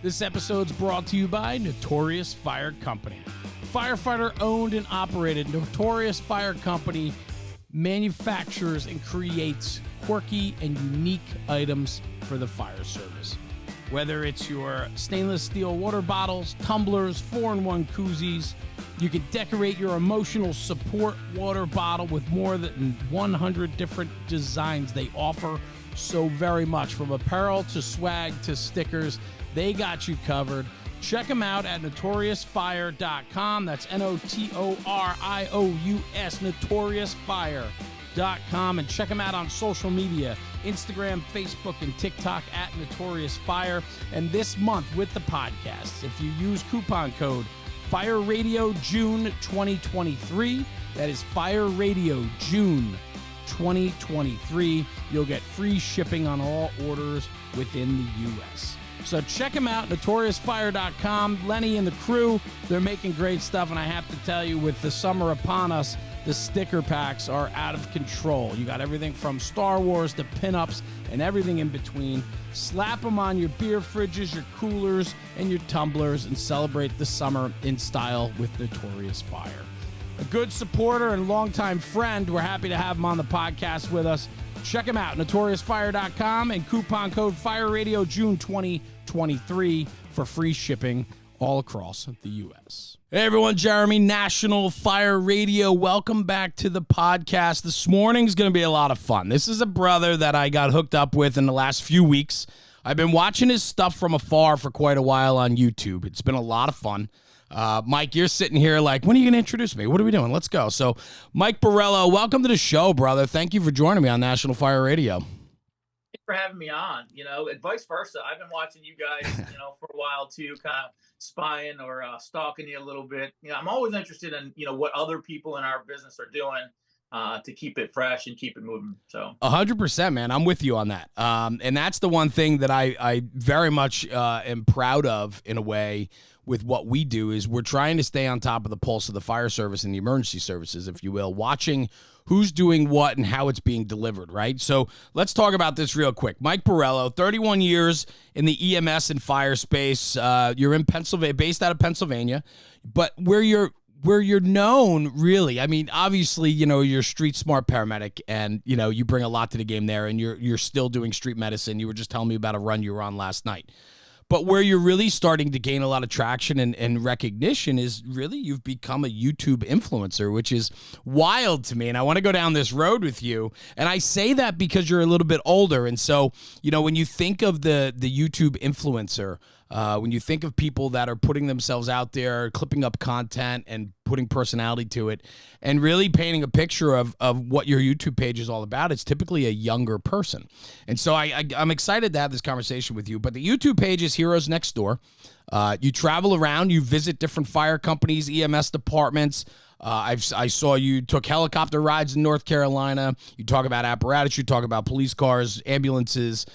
This episode's brought to you by Notorious Fire Company. Firefighter owned and operated, Notorious Fire Company manufactures and creates quirky and unique items for the fire service. Whether it's your stainless steel water bottles, tumblers, 4-in-1 koozies, you can decorate your emotional support water bottle with more than 100 different designs they offer so very much. From apparel to swag to stickers, they got you covered. Check them out at notoriousfire.com. That's Notorious, notoriousfire.com. And check them out on social media, Instagram, Facebook, and TikTok at Notorious Fire. And this month with the podcast, if you use coupon code Fire Radio June 2023, that is Fire Radio June 2023, you'll get free shipping on all orders within the U.S. So check them out, notoriousfire.com. Lenny and the crew, they're making great stuff, and I have to tell you, with the summer upon us, the sticker packs are out of control. You got everything from Star Wars to pinups and everything in between. Slap them on your beer fridges, your coolers, and your tumblers, and celebrate the summer in style with Notorious Fire. A good supporter and longtime friend. We're happy to have him on the podcast with us. Check him out, notoriousfire.com, and coupon code FIRERADIO June 2023 for free shipping all across the U.S. Hey, everyone, Jeremy, National Fire Radio. Welcome back to the podcast. This morning's going to be a lot of fun. This is a brother that I got hooked up with in the last few weeks. I've been watching his stuff from afar for quite a while on YouTube. It's been a lot of fun. Mike, you're sitting here like, when are you going to introduce me? What are we doing? Let's go. So, Mike Borrello, welcome to the show, brother. Thank you for joining me on National Fire Radio. Thanks for having me on, and vice versa. I've been watching you guys, for a while too, kind of spying or stalking you a little bit. I'm always interested in, what other people in our business are doing to keep it fresh and keep it moving. So 100%, man. I'm with you on that. And that's the one thing that I very much am proud of in a way with what we do, is we're trying to stay on top of the pulse of the fire service and the emergency services, if you will, watching who's doing what and how it's being delivered, right? So let's talk about this real quick. Mike Borrello, 31 years in the EMS and fire space. You're in Pennsylvania, based out of Pennsylvania, but where you're known, really, I mean, obviously, you're a street smart paramedic, and, you bring a lot to the game there, and you're still doing street medicine. You were just telling me about a run you were on last night. But where you're really starting to gain a lot of traction and recognition is really you've become a YouTube influencer, which is wild to me. And I want to go down this road with you. And I say that because you're a little bit older. And so, when you think of the YouTube influencer, when you think of people that are putting themselves out there, clipping up content and putting personality to it, and really painting a picture of what your YouTube page is all about, it's typically a younger person. And so I'm excited to have this conversation with you. But the YouTube page is Heroes Next Door. You travel around, you visit different fire companies, EMS departments. I saw you took helicopter rides in North Carolina. You talk about apparatus, you talk about police cars, ambulances,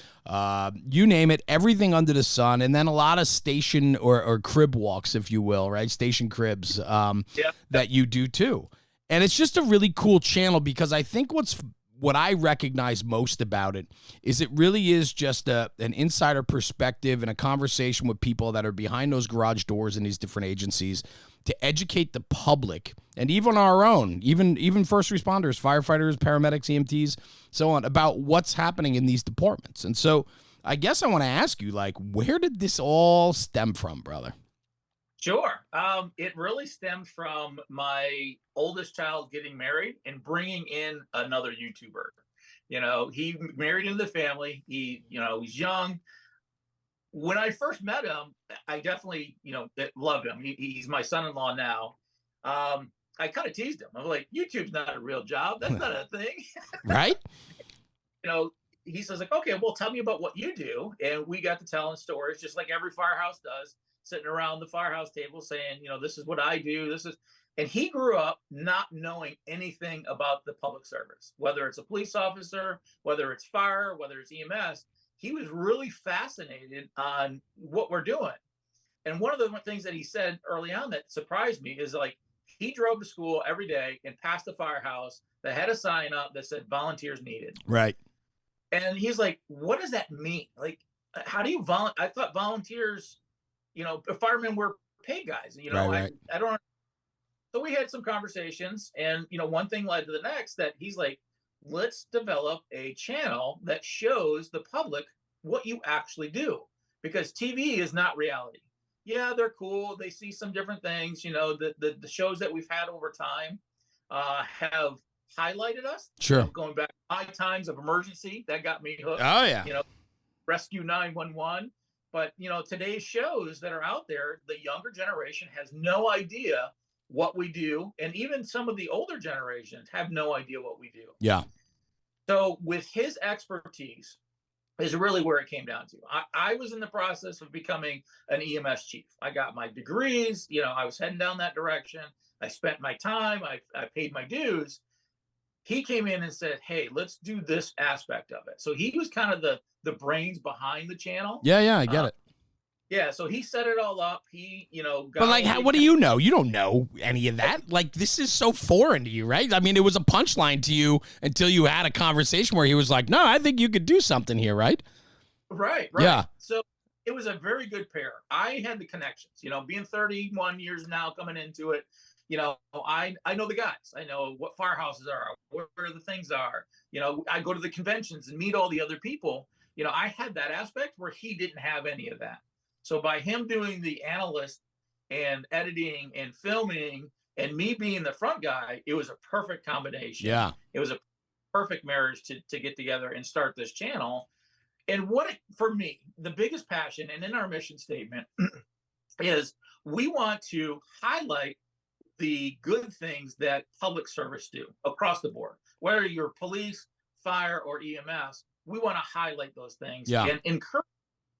you name it, everything under the sun. And then a lot of station or crib walks, if you will, right? Station cribs that you do too. And it's just a really cool channel, because I think what I recognize most about it is it really is just an insider perspective and a conversation with people that are behind those garage doors in these different agencies to educate the public, and even our own, even first responders, firefighters, paramedics, EMTs, so on, about what's happening in these departments. And so I guess I want to ask you, where did this all stem from, brother? Sure. It really stemmed from my oldest child getting married and bringing in another YouTuber. He married into the family. He's young. When I first met him, I definitely, loved him. He's my son-in-law now. I kind of teased him. I'm like, YouTube's not a real job. That's not a thing. Right? He says, okay, well, tell me about what you do. And we got to telling stories, just like every firehouse does, sitting around the firehouse table saying, this is what I do. And he grew up not knowing anything about the public service, whether it's a police officer, whether it's fire, whether it's EMS. He was really fascinated on what we're doing. And one of the things that he said early on that surprised me is he drove to school every day and passed a firehouse that had a sign up that said volunteers needed. Right. And he's like, what does that mean? How do you I thought volunteers firemen were paid guys. Right. I don't. So we had some conversations, and one thing led to the next. That he's like, let's develop a channel that shows the public what you actually do, because TV is not reality. Yeah, they're cool. They see some different things. The shows that we've had over time have highlighted us. Sure. Going back to my times of emergency, that got me hooked. Oh yeah. Rescue 911. But today's shows that are out there, the younger generation has no idea what we do, and even some of the older generations have no idea what we do. Yeah. So with his expertise is really where it came down to. I was in the process of becoming an EMS chief. I got my degrees. I was heading down that direction. I spent my time. I paid my dues. He came in and said, hey, let's do this aspect of it. So he was kind of the brains behind the channel. Yeah, I get it. Yeah, so he set it all up. He, got but like, what do you know? You don't know any of that. Like, this is so foreign to you, right? I mean, it was a punchline to you until you had a conversation where he was like, no, I think you could do something here, right? Right. Yeah. So it was a very good pair. I had the connections, being 31 years now coming into it. I know the guys. I know what firehouses are, where the things are. I go to the conventions and meet all the other people. I had that aspect where he didn't have any of that. So by him doing the analyst and editing and filming and me being the front guy, it was a perfect combination. Yeah. It was a perfect marriage to get together and start this channel. And for me, the biggest passion and in our mission statement is we want to highlight the good things that public service do across the board, whether you're police, fire, or EMS. We want to highlight those things and encourage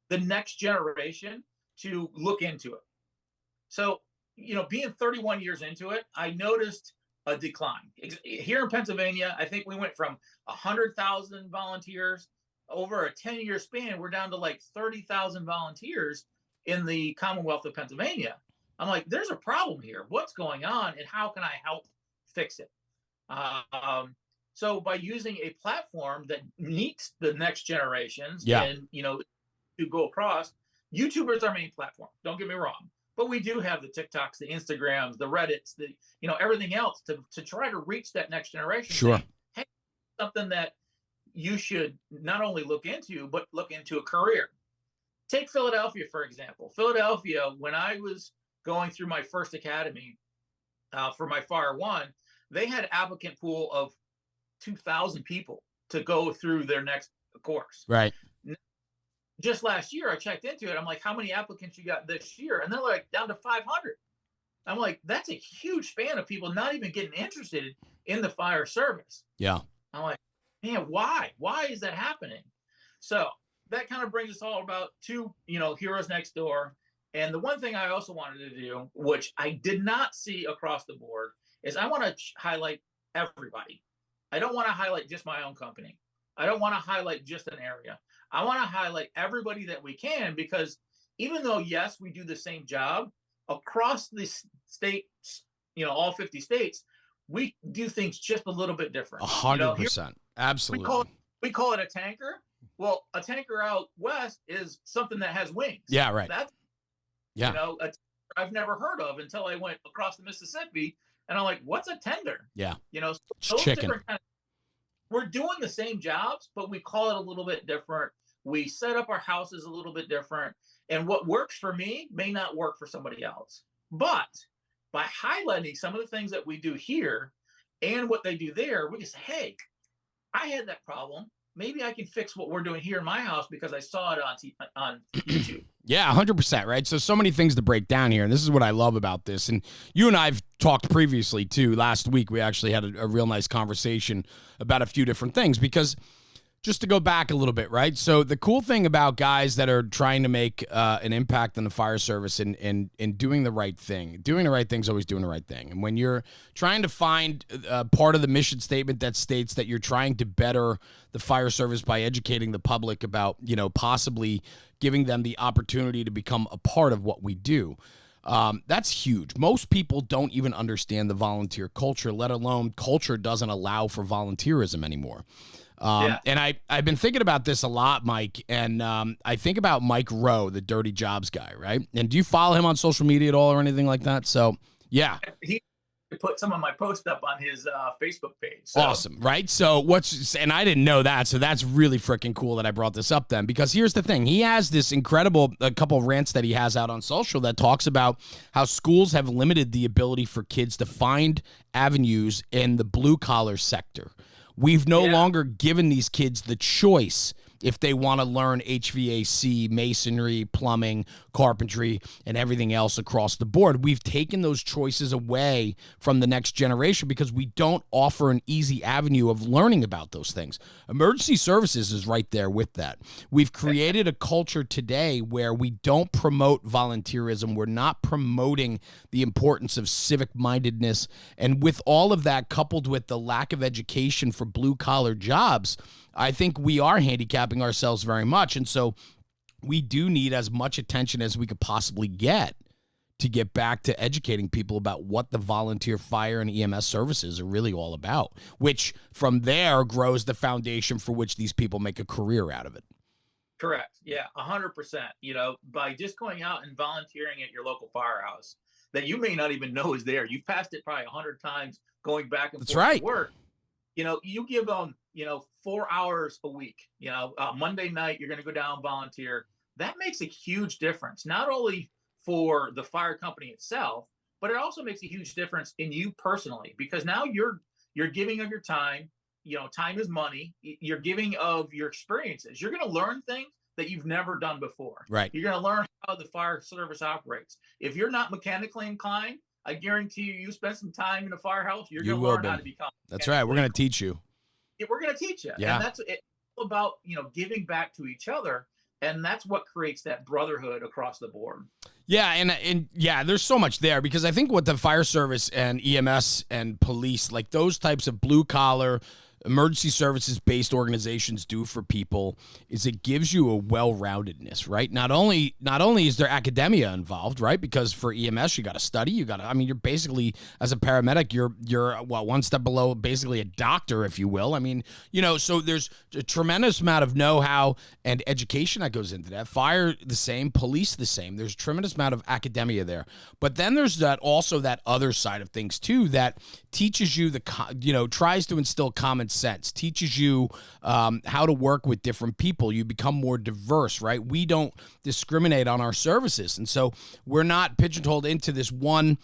the next generation to look into it. So, being 31 years into it, I noticed a decline. Here in Pennsylvania, I think we went from 100,000 volunteers over a 10-year span. We're down to like 30,000 volunteers in the Commonwealth of Pennsylvania. I'm like, there's a problem here. What's going on, and how can I help fix it? So by using a platform that meets the next generations and, to go across, YouTube is our main platform. Don't get me wrong. But we do have the TikToks, the Instagrams, the Reddits, everything else to try to reach that next generation. Sure. Saying, hey, something that you should not only look into, but look into a career. Take Philadelphia, for example. Philadelphia, when I was going through my first academy for my Fire One, they had an applicant pool of 2,000 people to go through their next course. Right. Just last year, I checked into it. I'm like, how many applicants you got this year? And they're like, down to 500. I'm like, that's a huge span of people not even getting interested in the fire service. Yeah. I'm like, man, why? Why is that happening? So that kind of brings us all about to, Heroes Next Door. And the one thing I also wanted to do, which I did not see across the board, is I want to highlight everybody. I don't want to highlight just my own company. I don't want to highlight just an area. I want to highlight everybody that we can, because even though, yes, we do the same job across the state, all 50 states, we do things just a little bit different. 100%. Absolutely. We call it a tanker. Well, a tanker out west is something that has wings. Yeah, right. I've never heard of until I went across the Mississippi, and I'm like, what's a tender? Yeah. Those chicken. We're doing the same jobs, but we call it a little bit different. We set up our houses a little bit different. And what works for me may not work for somebody else. But by highlighting some of the things that we do here and what they do there, we can say, hey, I had that problem. Maybe I can fix what we're doing here in my house because I saw it on YouTube. Yeah, 100%, right? So many things to break down here, and this is what I love about this. And you and I have talked previously, too. Last week, we actually had a real nice conversation about a few different things, because just to go back a little bit, right? So the cool thing about guys that are trying to make an impact on the fire service and doing the right thing is always doing the right thing. And when you're trying to find part of the mission statement that states that you're trying to better the fire service by educating the public about, possibly giving them the opportunity to become a part of what we do, that's huge. Most people don't even understand the volunteer culture, let alone culture doesn't allow for volunteerism anymore. Yeah. And I've been thinking about this a lot, Mike, and I think about Mike Rowe, the Dirty Jobs guy, right? And do you follow him on social media at all or anything like that? So, yeah. He put some of my posts up on his Facebook page. So. Awesome, right? So and I didn't know that, so that's really freaking cool that I brought this up then, because here's the thing. He has this incredible, a couple of rants that he has out on social that talks about how schools have limited the ability for kids to find avenues in the blue collar sector. We've no longer given these kids the choice if they want to learn HVAC, masonry, plumbing, carpentry, and everything else across the board. We've taken those choices away from the next generation because we don't offer an easy avenue of learning about those things. Emergency services is right there with that. We've created a culture today where we don't promote volunteerism. We're not promoting the importance of civic-mindedness. And with all of that, coupled with the lack of education for blue-collar jobs, I think we are handicapping ourselves very much. And so we do need as much attention as we could possibly get to get back to educating people about what the volunteer fire and EMS services are really all about, which from there grows the foundation for which these people make a career out of it. Correct. Yeah, 100%. You know, by just going out and volunteering at your local firehouse that you may not even know is there. You've passed it probably 100 times going back and forth to work. You know, you give them, 4 hours a week, Monday night, you're going to go down and volunteer. That makes a huge difference, not only for the fire company itself, but it also makes a huge difference in you personally, because now you're giving of your time. Time is money. You're giving of your experiences. You're going to learn things that you've never done before. Right. You're going to learn how the fire service operates. If you're not mechanically inclined, I guarantee you spend some time in a firehouse, you're going to learn how to become. That's right. We're going to teach you. We're going to teach you. Yeah. And that's all about, giving back to each other. And that's what creates that brotherhood across the board. Yeah, and yeah, there's so much there, because I think what the fire service and EMS and police, like those types of blue collar emergency services based organizations do for people is it gives you a well-roundedness, right? Not only is there academia involved, right? Because for EMS, you got to study, you're basically, as a paramedic, you're one step below basically a doctor, if you will. So there's a tremendous amount of know-how and education that goes into that. Fire the same, police the same. There's a tremendous amount of academia there. But then there's that other side of things too that teaches you tries to instill common sense, teaches you how to work with different people. You become more diverse, right? We don't discriminate on our services. And so we're not pigeonholed into this one,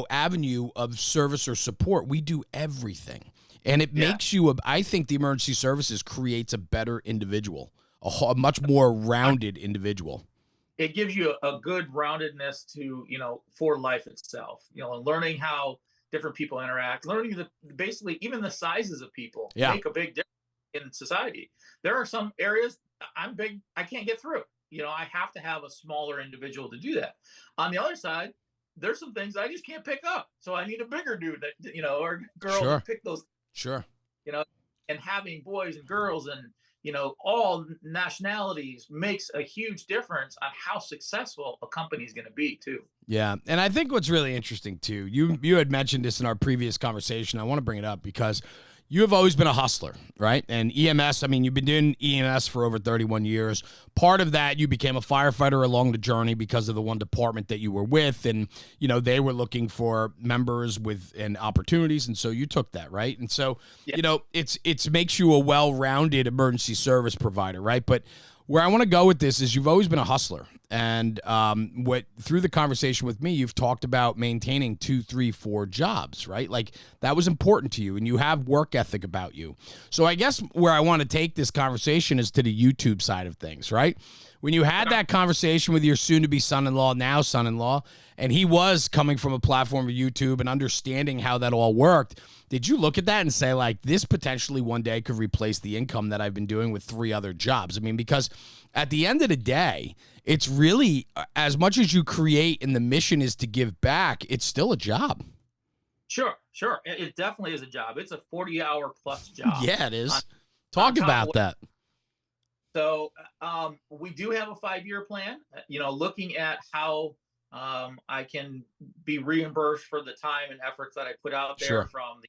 avenue of service or support. We do everything. And it makes you, I think the emergency services creates a better individual, a much more rounded individual. It gives you a good roundedness to, for life itself, and learning how different people interact, learning basically even the sizes of people make a big difference in society. There are some areas I'm big, I can't get through. I have to have a smaller individual to do that. On the other side, there's some things I just can't pick up. So I need a bigger dude that, or girl to pick those. Sure. And having boys and girls and, all nationalities makes a huge difference on how successful a company is going to be too. Yeah. And I think what's really interesting too, you had mentioned this in our previous conversation. I want to bring it up because you have always been a hustler, right? And EMS, you've been doing EMS for over 31 years. Part of that, you became a firefighter along the journey because of the one department that you were with. And, they were looking for members and opportunities. And so you took that, right? And so, it makes you a well-rounded emergency service provider, right? But where I want to go with this is you've always been a hustler. And through the conversation with me, you've talked about maintaining 2, 3, 4 jobs, right? Like that was important to you, and you have work ethic about you. So I guess where I want to take this conversation is to the YouTube side of things, right? When you had that conversation with your soon-to-be son-in-law, and he was coming from a platform of YouTube and understanding how that all worked, did you look at that and say, like, this potentially one day could replace the income that I've been doing with 3 other jobs? Because at the end of the day, it's really, as much as you create and the mission is to give back, it's still a job. Sure. It definitely is a job. It's a 40-hour plus job. Yeah, it is. Talk about that. So we do have a 5-year plan, looking at how I can be reimbursed for the time and efforts that I put out there from the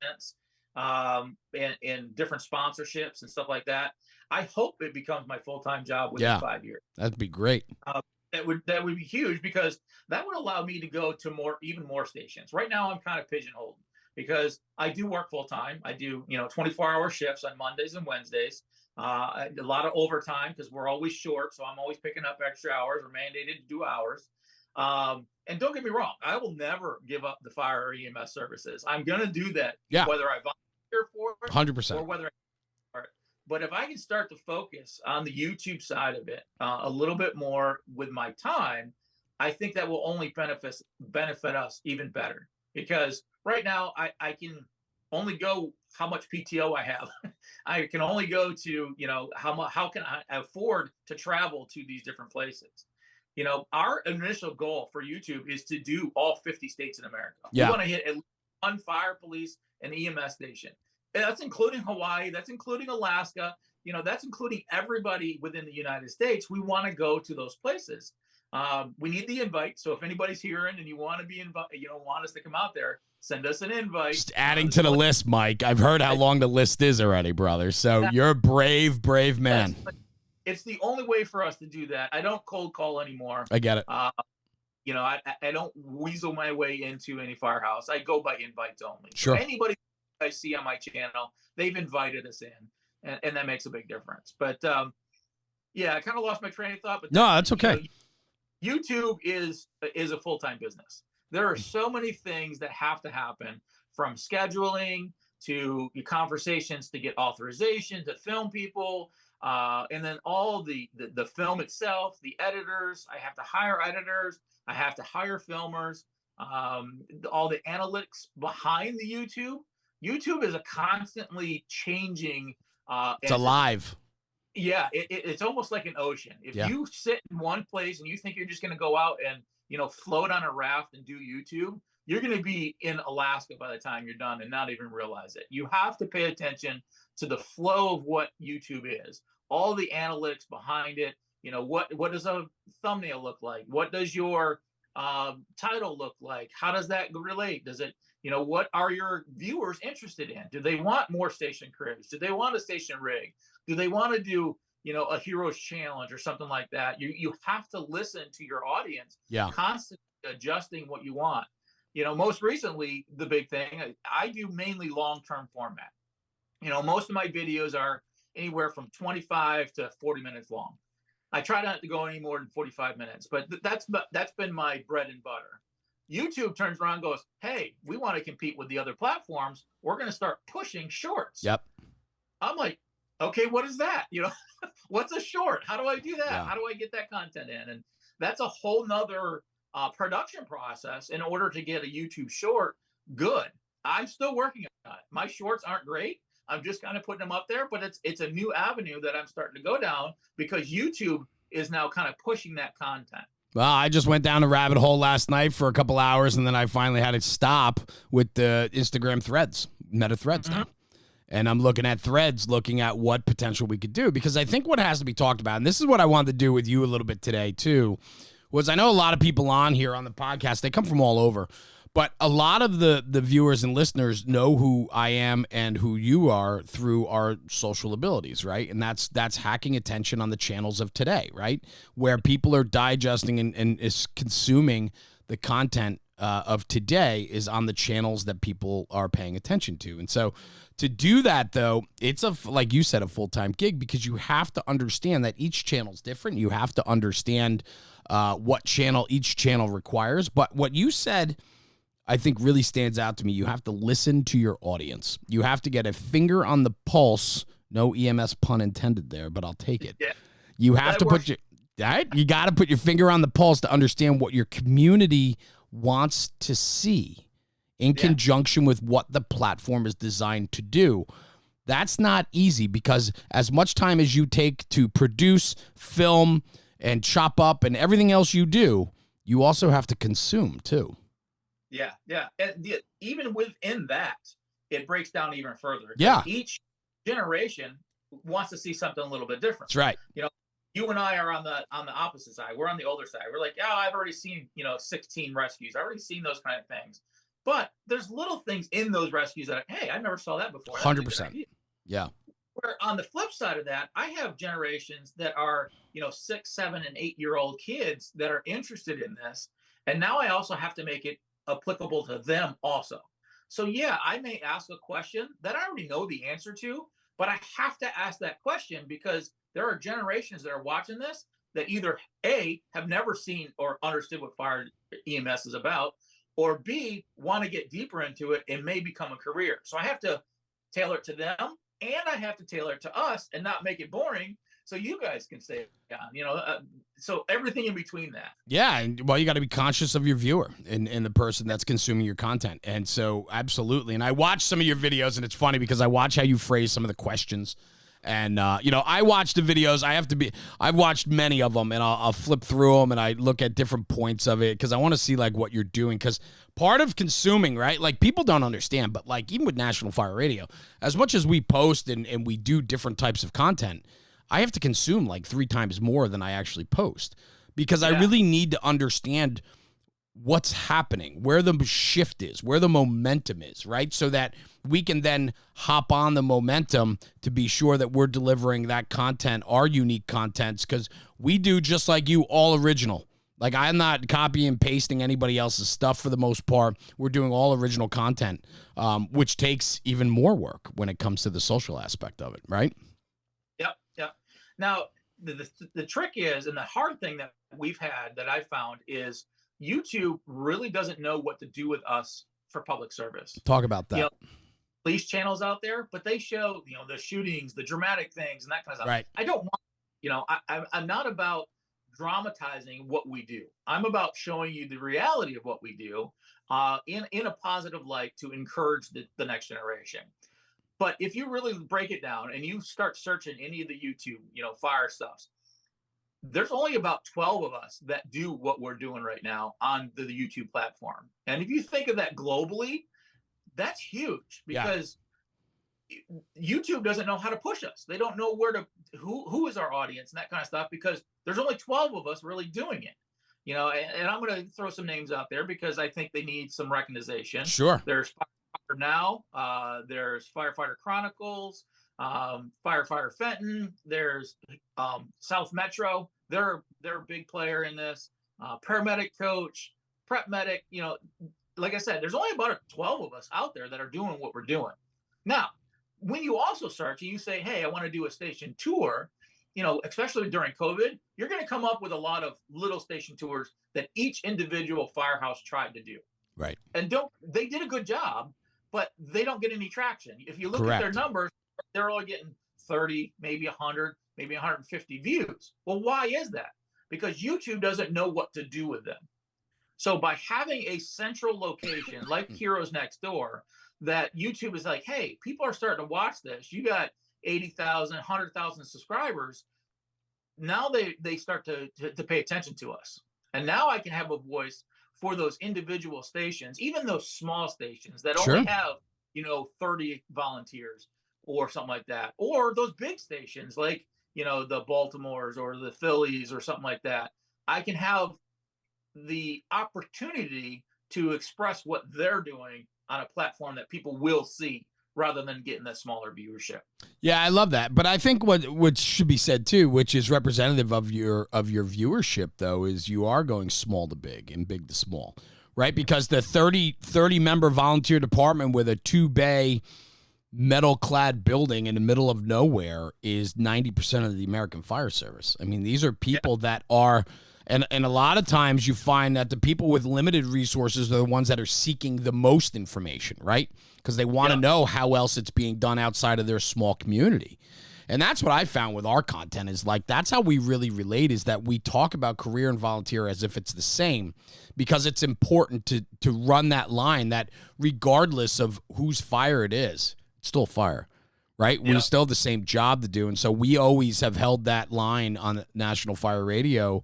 events. and different sponsorships and stuff like that. I hope it becomes my full-time job within 5 years. That'd be great. That would be huge, because that would allow me to go to even more stations. Right now, I'm kind of pigeonholed because I do work full time. I do 24-hour shifts on Mondays and Wednesdays. A lot of overtime because we're always short, so I'm always picking up extra hours. We're mandated to do hours. And don't get me wrong, I will never give up the fire or EMS services. I'm going to do that, whether I volunteer for it 100%. or whether I for it. But if I can start to focus on the YouTube side of it a little bit more with my time, I think that will only benefit us even better. Because right now I can only go how much PTO I have. I can only go to, how can I afford to travel to these different places? Our initial goal for YouTube is to do all 50 states in America. Yeah. We want to hit at least one fire, police, and EMS station. And that's including Hawaii. That's including Alaska. That's including everybody within the United States. We want to go to those places. We need the invite. So if anybody's hearing and you want to be invited, want us to come out there, send us an invite. Just adding to the list, Mike. I've heard how long the list is already, brother. So you're a brave man. It's the only way for us to do that. I don't cold call anymore. I get it. I don't weasel my way into any firehouse. I go by invites only. Sure. So anybody I see on my channel, they've invited us in, and that makes a big difference. But I kind of lost my train of thought. But no, that's okay. YouTube is a full-time business. There are so many things that have to happen, from scheduling to conversations to get authorization to film people. And then all the film itself, the editors, I have to hire editors. I have to hire filmers, all the analytics behind the YouTube. YouTube is a constantly changing. It's alive. Yeah, it's almost like an ocean. If you sit in one place and you think you're just going to go out and, float on a raft and do YouTube, you're going to be in Alaska by the time you're done and not even realize it. You have to pay attention to the flow of what YouTube is, all the analytics behind it. What does a thumbnail look like? What does your title look like? How does that relate? Does it, what are your viewers interested in? Do they want more station cribs? Do they want a station rig? Do they want to do, a hero's challenge or something like that? You have to listen to your audience, constantly adjusting what you want. Most recently, the big thing, I do mainly long-term format. Most of my videos are anywhere from 25 to 40 minutes long. I try not to go any more than 45 minutes, but that's been my bread and butter. YouTube turns around and goes, hey, we want to compete with the other platforms. We're going to start pushing shorts. Yep. I'm like, okay, what is that? What's a short? How do I do that? Yeah. How do I get that content in? And that's a whole nother production process in order to get a YouTube short good. I'm still working on it. My shorts aren't great. I'm just kind of putting them up there, but it's a new avenue that I'm starting to go down because YouTube is now kind of pushing that content. Well, I just went down a rabbit hole last night for a couple hours, and then I finally had to stop with the Instagram threads, meta threads now. And I'm looking at threads, looking at what potential we could do, because I think what has to be talked about, and this is what I wanted to do with you a little bit today too, was I know a lot of people on here on the podcast, they come from all over, but a lot of the viewers and listeners know who I am and who you are through our social abilities, right? And that's hacking attention on the channels of today, right? Where people are digesting and is consuming the content of today is on the channels that people are paying attention to. And so to do that, though, it's like you said, a full-time gig, because you have to understand that each channel is different. You have to understand what channel each channel requires. But what you said, I think, really stands out to me. You have to listen to your audience. You have to get a finger on the pulse. No EMS pun intended there, but I'll take it. Yeah. You have to put your, right? You got to put your finger on the pulse to understand what your community wants to see in conjunction with what the platform is designed to do. That's not easy, because as much time as you take to produce, film, and chop up and everything else you do, you also have to consume too. Yeah. And even within that, it breaks down even further. Yeah. Each generation wants to see something a little bit different. That's right. You and I are on the opposite side. We're on the older side. We're like, I've already seen, 16 rescues. I've already seen those kind of things. But there's little things in those rescues that, hey, I never saw that before. 100%. Yeah. Where on the flip side of that, I have generations that are, 6, 7, and 8-year-old kids that are interested in this. And now I also have to make it applicable to them also. So yeah, I may ask a question that I already know the answer to, but I have to ask that question because there are generations that are watching this that either A, have never seen or understood what fire EMS is about, or B, want to get deeper into it and may become a career. So I have to tailor it to them, and I have to tailor it to us and not make it boring so you guys can stay on, so everything in between that. Yeah, and well, you got to be conscious of your viewer and the person that's consuming your content. And so absolutely. And I watch some of your videos, and it's funny because I watch how you phrase some of the questions. And, I watch the videos. I've watched many of them, and I'll flip through them, and I look at different points of it because I want to see, like, what you're doing. Because part of consuming, right, like, people don't understand, but, like, even with National Fire Radio, as much as we post and we do different types of content, I have to consume, like, 3 times more than I actually post because I really need to understand what's happening, where the shift is, where the momentum is, right? So that we can then hop on the momentum to be sure that we're delivering that content, our unique contents, because we do just like you, all original. Like, I'm not copying and pasting anybody else's stuff for the most part. We're doing all original content, which takes even more work when it comes to the social aspect of it, right? Yep. Now, the trick is, and the hard thing that we've had that I found is YouTube really doesn't know what to do with us for public service. Talk about that. Police channels out there, but they show, the shootings, the dramatic things, and that kind of stuff. Right. I don't want, I'm not about dramatizing what we do. I'm about showing you the reality of what we do in a positive light to encourage the next generation. But if you really break it down and you start searching any of the YouTube, fire stuff, there's only about 12 of us that do what we're doing right now on the YouTube platform. And if you think of that globally, that's huge because YouTube doesn't know how to push us. They don't know who is our audience and that kind of stuff because there's only 12 of us really doing it. And I'm going to throw some names out there because I think they need some recognition. Sure. There's Firefighter Now. There's Firefighter Chronicles, Firefighter Fenton. There's South Metro. They're a big player in this. Paramedic Coach, Prep Medic. Like I said, there's only about 12 of us out there that are doing what we're doing. Now, when you also search and you say, hey, I want to do a station tour, especially during COVID, you're going to come up with a lot of little station tours that each individual firehouse tried to do. Right. And they did a good job, but they don't get any traction. If you look at their numbers, they're only getting 30, maybe 100, maybe 150 views. Well, why is that? Because YouTube doesn't know what to do with them. So by having a central location like Heroes Next Door, that YouTube is like, hey, people are starting to watch this. You got 80,000, 100,000 subscribers. Now they start to pay attention to us. And now I can have a voice for those individual stations, even those small stations that only have, 30 volunteers or something like that. Or those big stations like, the Baltimores or the Phillies or something like that. I can have the opportunity to express what they're doing on a platform that people will see rather than getting that smaller viewership. Yeah, I love that. But I think what should be said too, which is representative of your viewership though, is you are going small to big and big to small, right? Because the 30 member volunteer department with a 2-bay metal clad building in the middle of nowhere is 90% of the American Fire Service. I mean, these are people that are, and a lot of times you find that the people with limited resources are the ones that are seeking the most information, right? Because they want to know how else it's being done outside of their small community. And that's what I found with our content is like, that's how we really relate, is that we talk about career and volunteer as if it's the same, because it's important to run that line that regardless of whose fire it is, it's still fire, right? We still have the same job to do. And so we always have held that line on National Fire Radio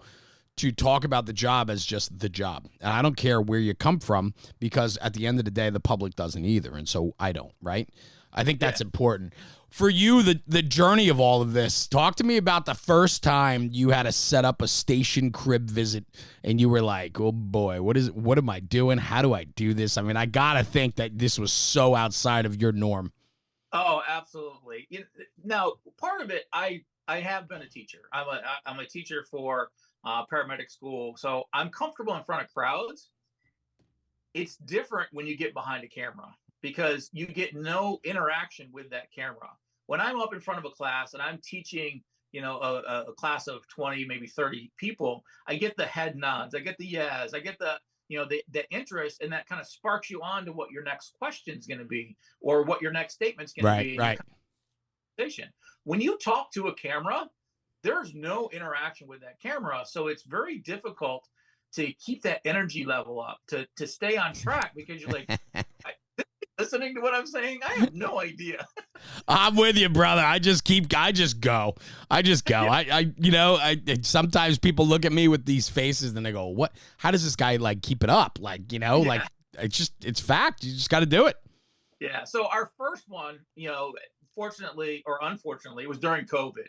to talk about the job as just the job. And I don't care where you come from, because at the end of the day, the public doesn't either. And so I don't, right? I think that's important. For you, the journey of all of this, talk to me about the first time you had to set up a station crib visit and you were like, oh boy, what am I doing? How do I do this? I mean, I got to think that this was so outside of your norm. Oh, absolutely. Now, part of it, I have been a teacher. I'm a teacher for paramedic school, so I'm comfortable in front of crowds. It's different when you get behind a camera, because you get no interaction with that camera. When I'm up in front of a class and I'm teaching, a class of 20, maybe 30 people, I get the head nods, I get the yes, I get the interest, and that kind of sparks you on to what your next question is going to be, or what your next statement's going to be. Right. When you talk to a camera, there's no interaction with that camera. So it's very difficult to keep that energy level up, to stay on track, because you're like, listening to what I'm saying? I have no idea. I'm with you, brother. I just go. I sometimes people look at me with these faces and they go, what, how does this guy like keep it up? Like, like it's fact. You just got to do it. Yeah. So our first one, fortunately or unfortunately, it was during COVID.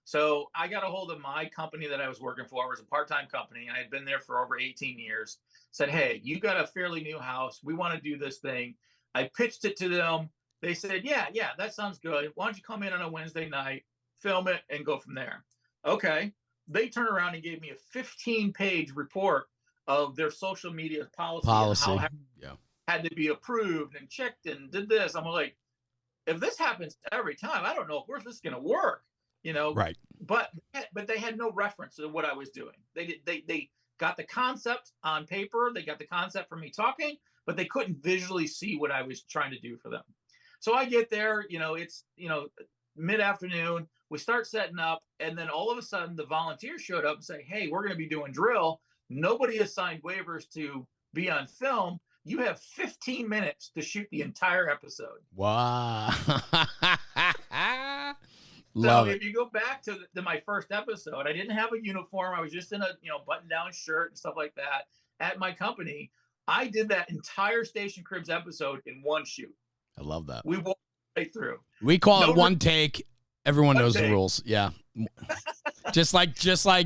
So I got a hold of my company that I was working for. It was a part-time company. I had been there for over 18 years. Said, hey, you got a fairly new house. We want to do this thing. I pitched it to them. They said, yeah, that sounds good. Why don't you come in on a Wednesday night, film it, and go from there? Okay. They turned around and gave me a 15-page report of their social media policy. And how it had to be approved and checked and did this. I'm like, if this happens every time, I don't know if this is going to work, Right. But they had no reference to what I was doing. They got the concept on paper. They got the concept from me talking, but they couldn't visually see what I was trying to do for them. So I get there, it's, mid-afternoon, we start setting up, and then all of a sudden the volunteers showed up and say, hey, we're going to be doing drill. Nobody has signed waivers to be on film. You have 15 minutes to shoot the entire episode. Wow. So if you go back to my first episode, I didn't have a uniform. I was just in a button-down shirt and stuff like that at my company. I did that entire Station Cribs episode in one shoot. I love that. We walked right through. We call it one take. Everyone knows the rules. Yeah. just like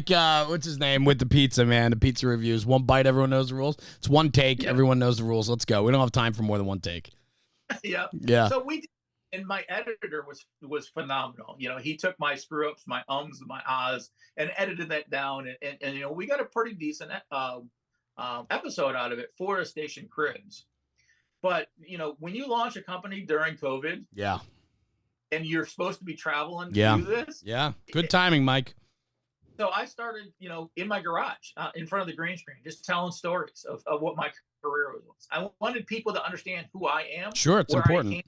what's his name with the pizza, man? The pizza reviews. One bite, everyone knows the rules. It's one take. Yeah. Everyone knows the rules. Let's go. We don't have time for more than one take. Yeah. So we did. And my editor was phenomenal. He took my screw ups, my ums, my ahs, and edited that down. And we got a pretty decent episode out of it for a Station Cribs. But when you launch a company during COVID, and you're supposed to be traveling to do this, good timing, Mike. So I started, in my garage, in front of the green screen, just telling stories of what my career was. I wanted people to understand who I am. Sure, it's important.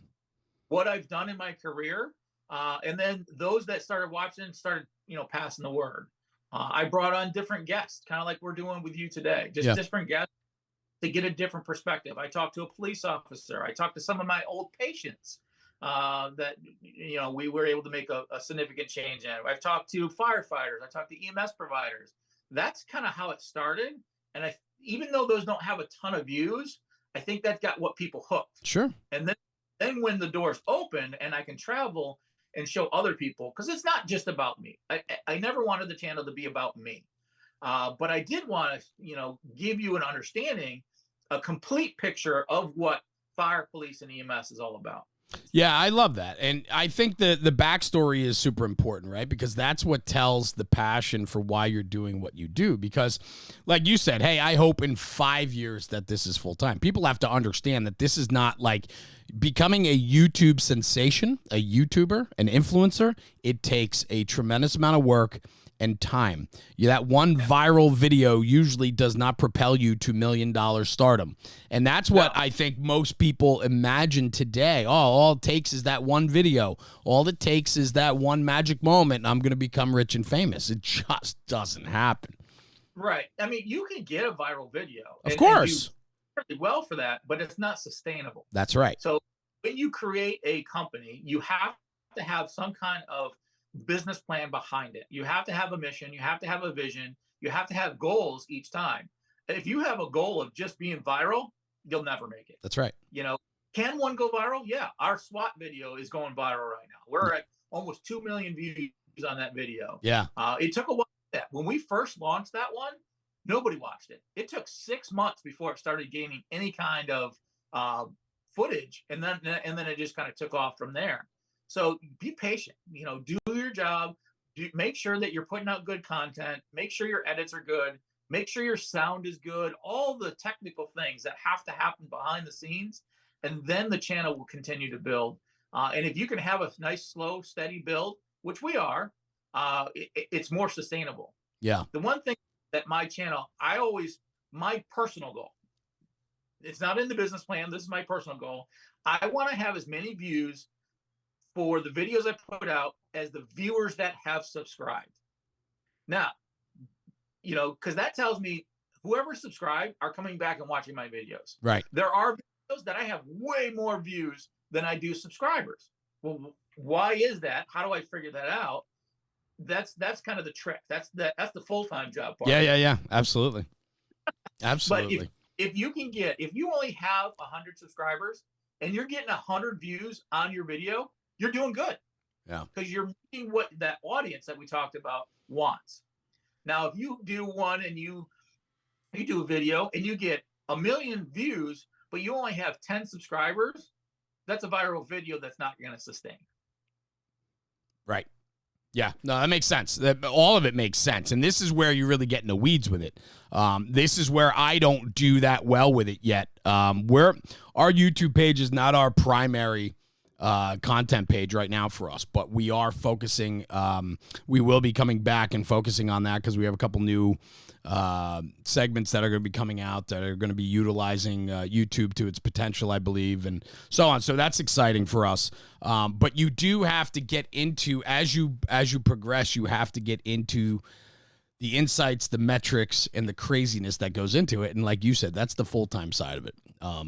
What I've done in my career, and then those that started watching started, passing the word. I brought on different guests, kind of like we're doing with you today, just different guests to get a different perspective. I talked to a police officer. I talked to some of my old patients that, we were able to make a significant change in. I've talked to firefighters. I talked to EMS providers. That's kind of how it started. And even though those don't have a ton of views, I think that got what people hooked. Sure. And then when the doors open and I can travel and show other people, because it's not just about me. I never wanted the channel to be about me. But I did want to, give you an understanding, a complete picture of what fire, police, and EMS is all about. Yeah, I love that. And I think the backstory is super important, right? Because that's what tells the passion for why you're doing what you do. Because like you said, hey, I hope in 5 years that this is full time. People have to understand that this is not like becoming a YouTube sensation, a YouTuber, an influencer. It takes a tremendous amount of work and time. That one viral video usually does not propel you to $1 million stardom. And that's what I think most people imagine today. Oh, all it takes is that one video. All it takes is that one magic moment, and I'm going to become rich and famous. It just doesn't happen. Right. I mean, you can get a viral video. Of course. And do really well for that, but it's not sustainable. That's right. So when you create a company, you have to have some kind of business plan behind it. You have to have a mission. You have to have a vision. You have to have goals each time. If you have a goal of just being viral, you'll never make it. That's right. Can one go viral? Yeah. Our SWAT video is going viral right now. We're at almost 2 million views on that video. Yeah. It took a while. When we first launched that one, nobody watched it. It took 6 months before it started gaining any kind of footage, and then it just kind of took off from there. So be patient. Do your job. Make sure that you're putting out good content. Make sure your edits are good. Make sure your sound is good. All the technical things that have to happen behind the scenes, and then the channel will continue to build. And if you can have a nice, slow, steady build, which we are, it's more sustainable. Yeah. The one thing that my channel, my personal goal, it's not in the business plan. This is my personal goal. I want to have as many views for the videos I put out as the viewers that have subscribed. Now, because that tells me whoever subscribed are coming back and watching my videos. Right. There are videos that I have way more views than I do subscribers. Well, why is that? How do I figure that out? That's kind of the trick. That's the full-time job part. Yeah. Absolutely. Absolutely. But if you only have 100 subscribers and you're getting 100 views on your video, you're doing good. Yeah. Because you're meeting what that audience that we talked about wants. Now, if you do one and you do a video and you get 1 million views, but you only have 10 subscribers, that's a viral video that's not going to sustain. Right. Yeah, no, that makes sense. All of it makes sense. And this is where you really get in the weeds with it. This is where I don't do that well with it yet. Where our YouTube page is not our primary content page right now for us, but we are focusing. We will be coming back and focusing on that because we have a couple new segments that are going to be coming out that are going to be utilizing YouTube to its potential, I believe, and so on. So that's exciting for us. But you do have to get into, as you progress, you have to get into the insights, the metrics, and the craziness that goes into it. And like you said, that's the full-time side of it,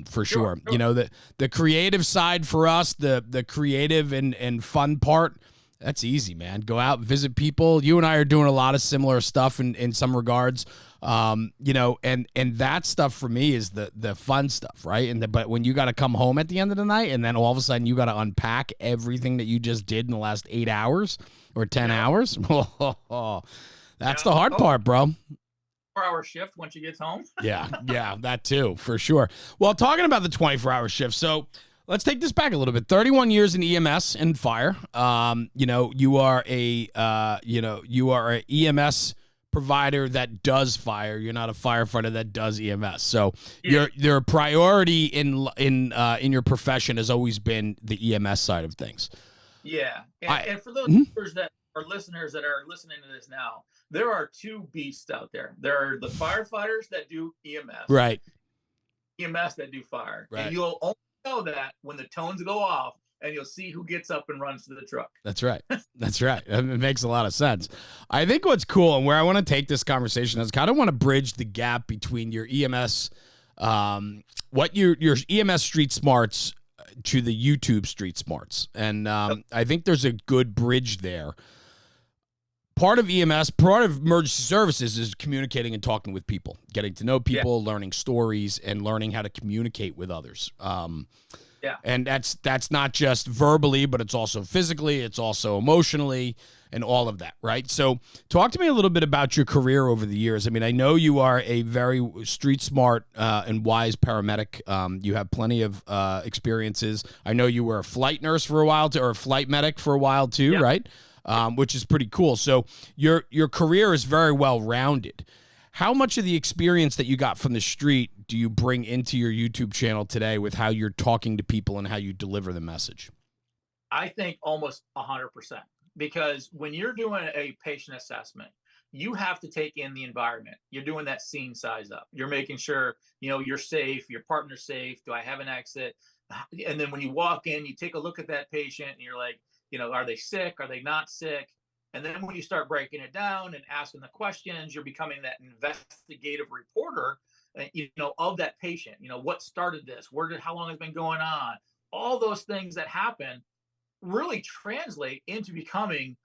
for sure. The creative side for us, the creative and fun part, that's easy, man. Go out, visit people. You and I are doing a lot of similar stuff in some regards, and that stuff for me is the fun stuff, right? But when you got to come home at the end of the night and then all of a sudden you got to unpack everything that you just did in the last 8 hours or 10 hours, that's the hard part, bro. 4-hour shift once you get home. Yeah, that too, for sure. Well, talking about the 24-hour shift, so let's take this back a little bit. 31 years in EMS and fire. You are a EMS provider that does fire. You're not a firefighter that does EMS. So your priority in your profession has always been the EMS side of things. Yeah, and for those listeners that are listening to this now, there are two beasts out there. There are the firefighters that do EMS, right? EMS that do fire, right. And you'll only know that when the tones go off and you'll see who gets up and runs to the truck. That's right. That's right. It makes a lot of sense. I think what's cool and where I want to take this conversation is kind of want to bridge the gap between your EMS, your EMS street smarts to the YouTube street smarts. And I think there's a good bridge there. Part of EMS, part of emergency services is communicating and talking with people, getting to know people, learning stories, and learning how to communicate with others. And that's not just verbally, but it's also physically, it's also emotionally, and all of that, right? So talk to me a little bit about your career over the years. I mean, I know you are a very street smart and wise paramedic. You have plenty of experiences. I know you were a flight nurse for a while, or a flight medic for a while too, right? Which is pretty cool. So your career is very well rounded. How much of the experience that you got from the street do you bring into your YouTube channel today with how you're talking to people and how you deliver the message? I think almost 100%, because when you're doing a patient assessment, you have to take in the environment. You're doing that scene size up. You're making sure, you're safe, your partner's safe. Do I have an exit? And then when you walk in, you take a look at that patient and you're like, are they sick? Are they not sick? And then when you start breaking it down and asking the questions, you're becoming that investigative reporter, of that patient. What started this? How long has it been going on? All those things that happen really translate into becoming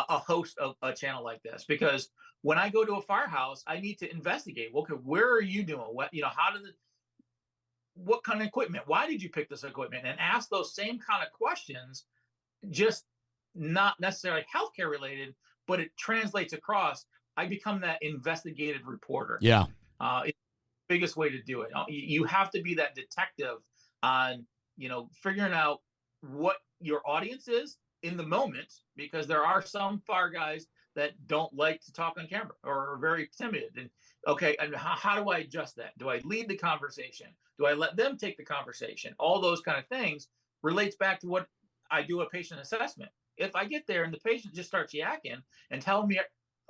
a host of a channel like this, because when I go to a firehouse, I need to investigate. Okay, where are you doing? What, how did what kind of equipment? Why did you pick this equipment? And ask those same kind of questions, just not necessarily healthcare related, but it translates across. I become that investigative reporter. Yeah. It's the biggest way to do it. You have to be that detective on, figuring out what your audience is in the moment, because there are some fire guys that don't like to talk on camera or are very timid. And okay, and how do I adjust that? Do I lead the conversation? Do I let them take the conversation? All those kind of things relates back to what I do a patient assessment. If I get there and the patient just starts yakking and telling me,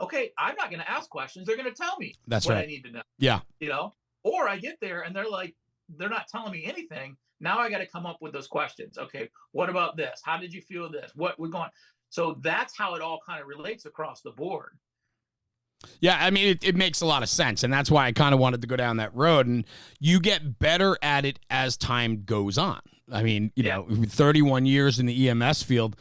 okay, I'm not going to ask questions. They're going to tell me That's what right. I need to know. Yeah. Or I get there and they're not telling me anything. Now I got to come up with those questions. Okay, what about this? How did you feel this? What we're going? So that's how it all kind of relates across the board. Yeah, I mean, it makes a lot of sense, and that's why I kind of wanted to go down that road, and you get better at it as time goes on. I mean, 31 years in the EMS field,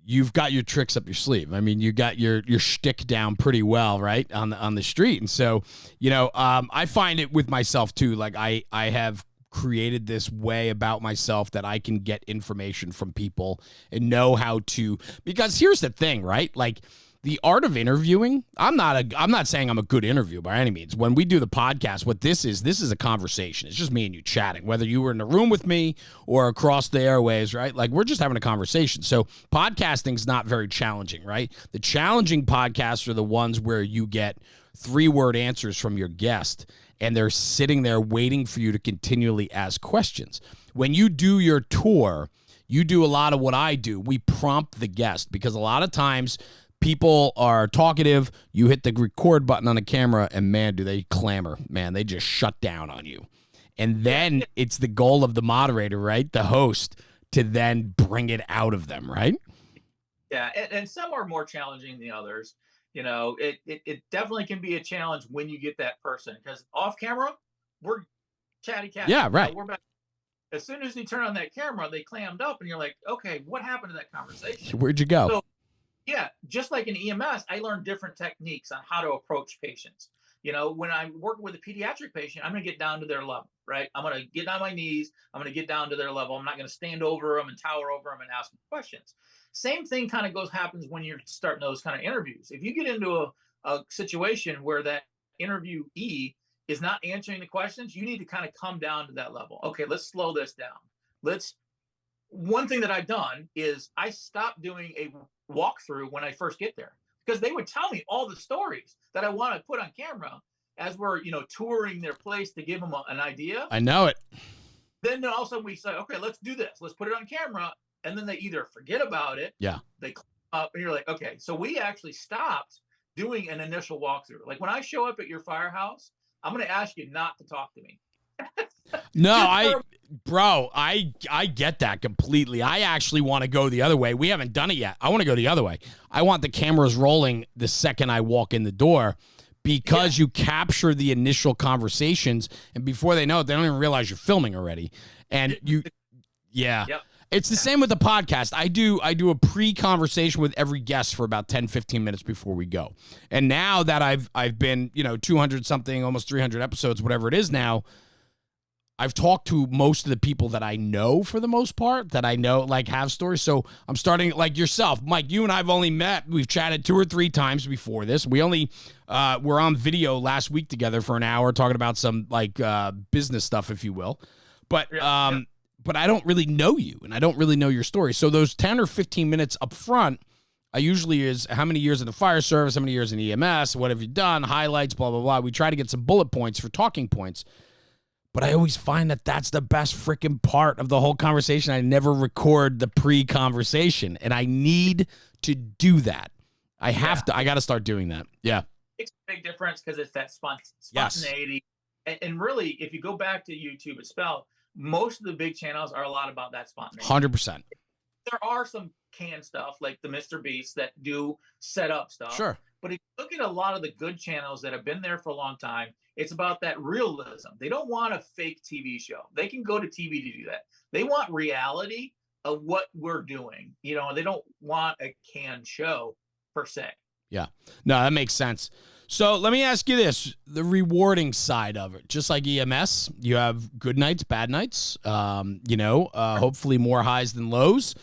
you've got your tricks up your sleeve. I mean, you got your shtick down pretty well, right, on the street. And so, I find it with myself too. Like I have created this way about myself that I can get information from people and know how to, because here's the thing, right? Like the art of interviewing, I'm not saying I'm a good interviewer by any means. When we do the podcast, what this is a conversation. It's just me and you chatting, whether you were in the room with me or across the airwaves, right? Like we're just having a conversation. So podcasting's not very challenging, right? The challenging podcasts are the ones where you get 3-word answers from your guest and they're sitting there waiting for you to continually ask questions. When you do your tour, you do a lot of what I do. We prompt the guest, because a lot of times people are talkative. You hit the record button on the camera and man, do they clamor. Man, they just shut down on you. And then it's the goal of the moderator, right? The host, to then bring it out of them, right? Yeah, and some are more challenging than others. It definitely can be a challenge when you get that person, because off camera, we're chatty catty. Yeah, right. We're back. As soon as you turn on that camera, they clammed up and you're like, okay, what happened to that conversation? Where'd you go? So, yeah, just like in EMS, I learned different techniques on how to approach patients. When I'm working with a pediatric patient, I'm going to get down to their level, right? I'm going to get on my knees. I'm going to get down to their level. I'm not going to stand over them and tower over them and ask them questions. Same thing kind of happens when you're starting those kind of interviews. If you get into a situation where that interviewee is not answering the questions, you need to kind of come down to that level. Okay, let's slow this down. One thing that I've done is I stopped doing a walkthrough when I first get there, because they would tell me all the stories that I want to put on camera as we're, touring their place to give them an idea. I know it. Then all of a sudden we say, okay, let's do this. Let's put it on camera. And then they either forget about it. Yeah. They climb up and you're like, okay. So we actually stopped doing an initial walkthrough. Like when I show up at your firehouse, I'm going to ask you not to talk to me. No, I get that completely. I actually want to go the other way. We haven't done it yet. I want to go the other way. I want the cameras rolling the second I walk in the door, because you capture the initial conversations, and before they know it, they don't even realize you're filming already. And yeah. Yep. It's the same with the podcast. I do a pre-conversation with every guest for about 10, 15 minutes before we go. And now that I've been, 200 something, almost 300 episodes, whatever it is now, I've talked to most of the people that I know, for the most part, that I know like have stories. So I'm starting, like yourself, Mike, you and I've only met, we've chatted 2 or 3 times before this. We only were on video last week together for an hour talking about some like business stuff, if you will. But but I don't really know you, and I don't really know your story. So those 10 or 15 minutes up front, I usually is how many years in the fire service, how many years in EMS, what have you done, highlights, blah, blah, blah. We try to get some bullet points for talking points. But I always find that that's the best freaking part of the whole conversation. I never record the pre-conversation, and I need to do that. I got to start doing that. Yeah. It's a big difference because it's that spontaneity. Yes. And really, if you go back to YouTube itself, most of the big channels are a lot about that spontaneity. 100%. There are some canned stuff like the Mr. Beast that do set up stuff. Sure. But if you look at a lot of the good channels that have been there for a long time, it's about that realism. They don't want a fake TV show. They can go to TV to do that. They want reality of what we're doing. They don't want a canned show. per se. Yeah. No, that makes sense. So let me ask you this, the rewarding side of it, just like EMS, you have good nights, bad nights, hopefully more highs than lows.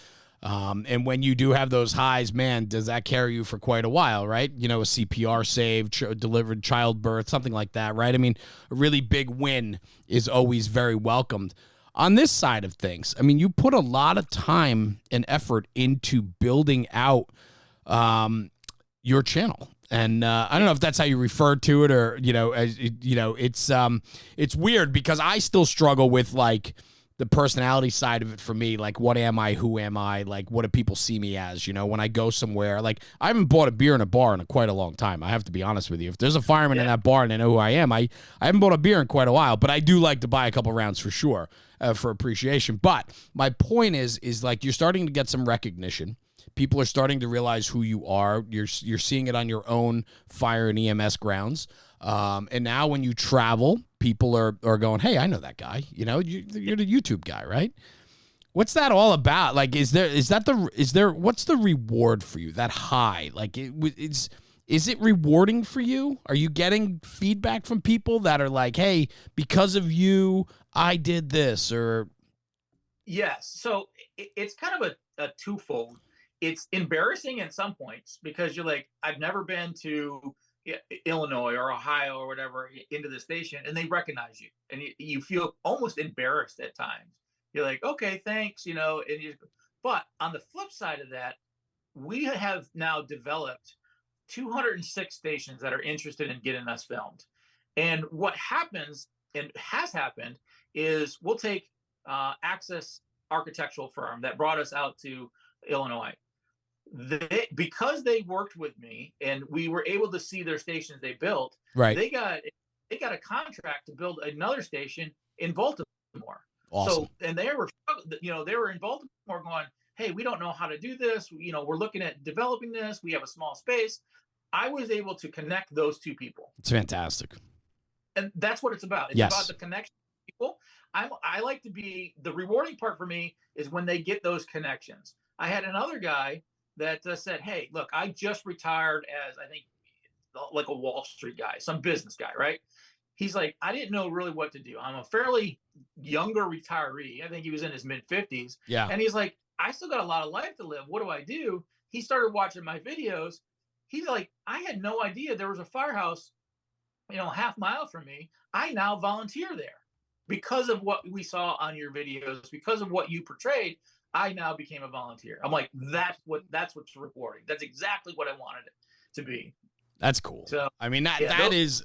And when you do have those highs, man, does that carry you for quite a while, right? You know, a CPR save, delivered childbirth, something like that, right? I mean, a really big win is always very welcomed. On this side of things, I mean, you put a lot of time and effort into building out your channel. And I don't know if that's how you refer to it, or it's weird because I still struggle with like the personality side of it for me. Like, what am I? Who am I? Like, what do people see me as? You know, when I go somewhere, like I haven't bought a beer in a bar in quite a long time. I have to be honest with you. If there's a fireman in that bar and they know who I am, I haven't bought a beer in quite a while. But I do like to buy a couple rounds for sure for appreciation. But my point is like you're starting to get some recognition. People are starting to realize who you are. You're seeing it on your own fire and EMS grounds. And now when you travel, people are going, hey, I know that guy. You know, you're the YouTube guy, right? What's that all about? Like, what's the reward for you? That high? Like, is it rewarding for you? Are you getting feedback from people that are like, hey, because of you, I did this, or? Yes. So it's kind of a twofold. It's embarrassing at some points because you're like, I've never been to Illinois or Ohio or whatever into the station, and they recognize you, and you feel almost embarrassed at times. You're like, okay, thanks, but on the flip side of that, we have now developed 206 stations that are interested in getting us filmed. And what happens and has happened is we'll take Access architectural firm that brought us out to Illinois. Because they worked with me and we were able to see their stations they built, right? They got a contract to build another station in Baltimore. Awesome. So, and they were in Baltimore going, hey, we don't know how to do this. We're looking at developing this. We have a small space. I was able to connect those two people. It's fantastic. And that's what it's about. It's about the connection of people. I like to be, the rewarding part for me is when they get those connections. I had another guy that said, hey, look, I just retired as, I think, like a Wall Street guy, some business guy, right? He's like, I didn't know really what to do. I'm a fairly younger retiree. I think he was in his mid-50s. Yeah. And he's like, I still got a lot of life to live. What do I do? He started watching my videos. He's like, I had no idea there was a firehouse, half mile from me. I now volunteer there because of what we saw on your videos, because of what you portrayed. I now became a volunteer. I'm like, that's what's rewarding. That's exactly what I wanted it to be. That's cool. So, I mean,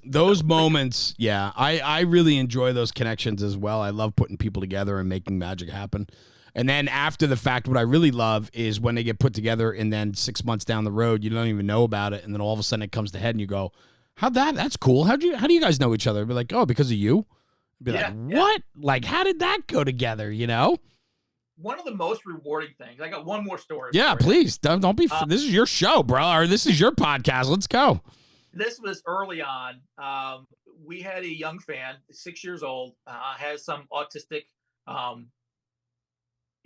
those moments. Yeah, I really enjoy those connections as well. I love putting people together and making magic happen. And then after the fact, what I really love is when they get put together and then 6 months down the road, you don't even know about it. And then all of a sudden it comes to head and you go, that's cool. How do you guys know each other? Be like, oh, because of you. Be like, what? Like, how did that go together? One of the most rewarding things. I got one more story. Yeah, please. Don't be. This is your show, bro. Or this is your podcast. Let's go. This was early on. We had a young fan, 6 years old, has some autistic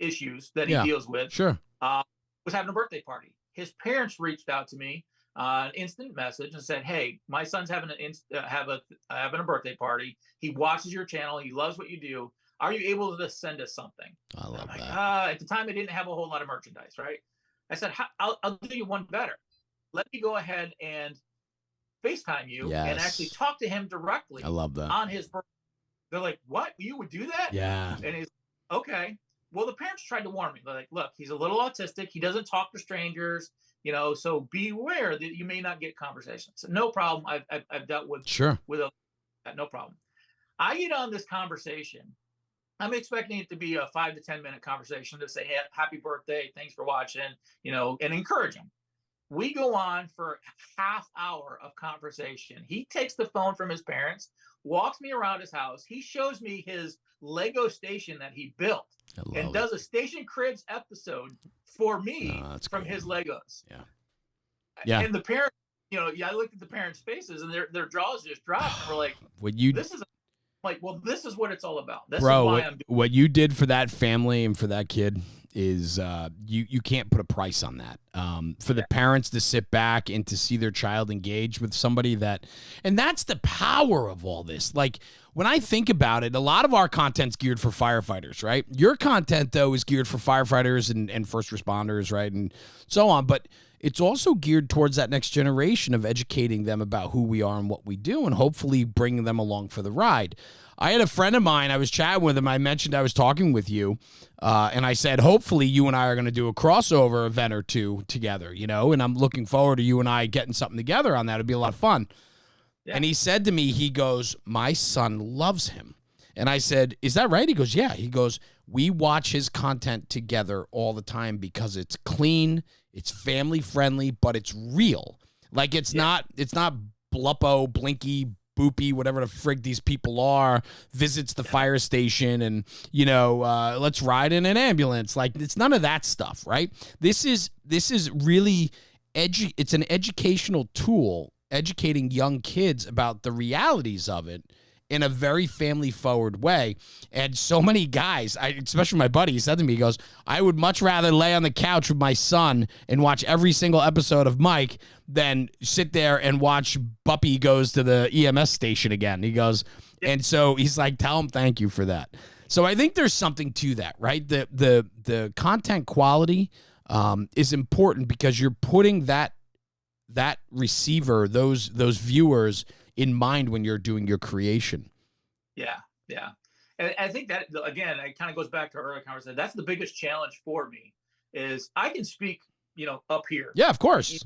issues that he deals with. Sure. Was having a birthday party. His parents reached out to me, an instant message, and said, "Hey, my son's having having a birthday party. He watches your channel. He loves what you do. Are you able to send us something?" I love that. At the time, I didn't have a whole lot of merchandise, right? I said, I'll do you one better. Let me go ahead and FaceTime you and actually talk to him directly. I love that. On his birthday. They're like, what? You would do that? Yeah. And he's okay. Well, the parents tried to warn me. They're like, look, he's a little autistic. He doesn't talk to strangers, so beware that you may not get conversations. So no problem. I've dealt with no problem. I get on this conversation. I'm expecting it to be a 5 to 10 minute conversation to say, hey, happy birthday. Thanks for watching, and encourage him. We go on for a half hour of conversation. He takes the phone from his parents, walks me around his house. He shows me his Lego station that he built and does a Station Cribs episode for me from his Legos. Yeah. Yeah. And the parents, I looked at the parents' faces and their jaws just dropped. And we're like, this is this is what it's all about. This is why I'm doing what you did for that family and for that kid is you can't put a price on that. For the parents to sit back and to see their child engage with somebody and that's the power of all this. Like, when I think about it, a lot of our content's geared for firefighters, right? Your content, though, is geared for firefighters and first responders, right? And so on. But it's also geared towards that next generation of educating them about who we are and what we do, and hopefully bringing them along for the ride. I had a friend of mine, I was chatting with him, I mentioned I was talking with you, and I said, hopefully you and I are going to do a crossover event or two together, and I'm looking forward to you and I getting something together on that. It'd be a lot of fun. Yeah. And he said to me, he goes, my son loves him. And I said, is that right? He goes, yeah. He goes, we watch his content together all the time because it's clean, it's family friendly, but it's real. Like, it's not bluppo, blinky, boopy, whatever the frig these people are, visits the fire station and, let's ride in an ambulance. Like, it's none of that stuff, right? This is really it's an educational tool, educating young kids about the realities of it in a very family-forward way. And so many guys, especially my buddy, he said to me, he goes, I would much rather lay on the couch with my son and watch every single episode of Mike than sit there and watch Buppy goes to the EMS station again. He goes, and so he's like, tell him thank you for that. So I think there's something to that, right? The content quality is important because you're putting that receiver, those viewers in mind when you're doing your creation. Yeah. And I think that, again, it kind of goes back to our earlier conversation. That's the biggest challenge for me is I can speak, up here. Yeah, of course.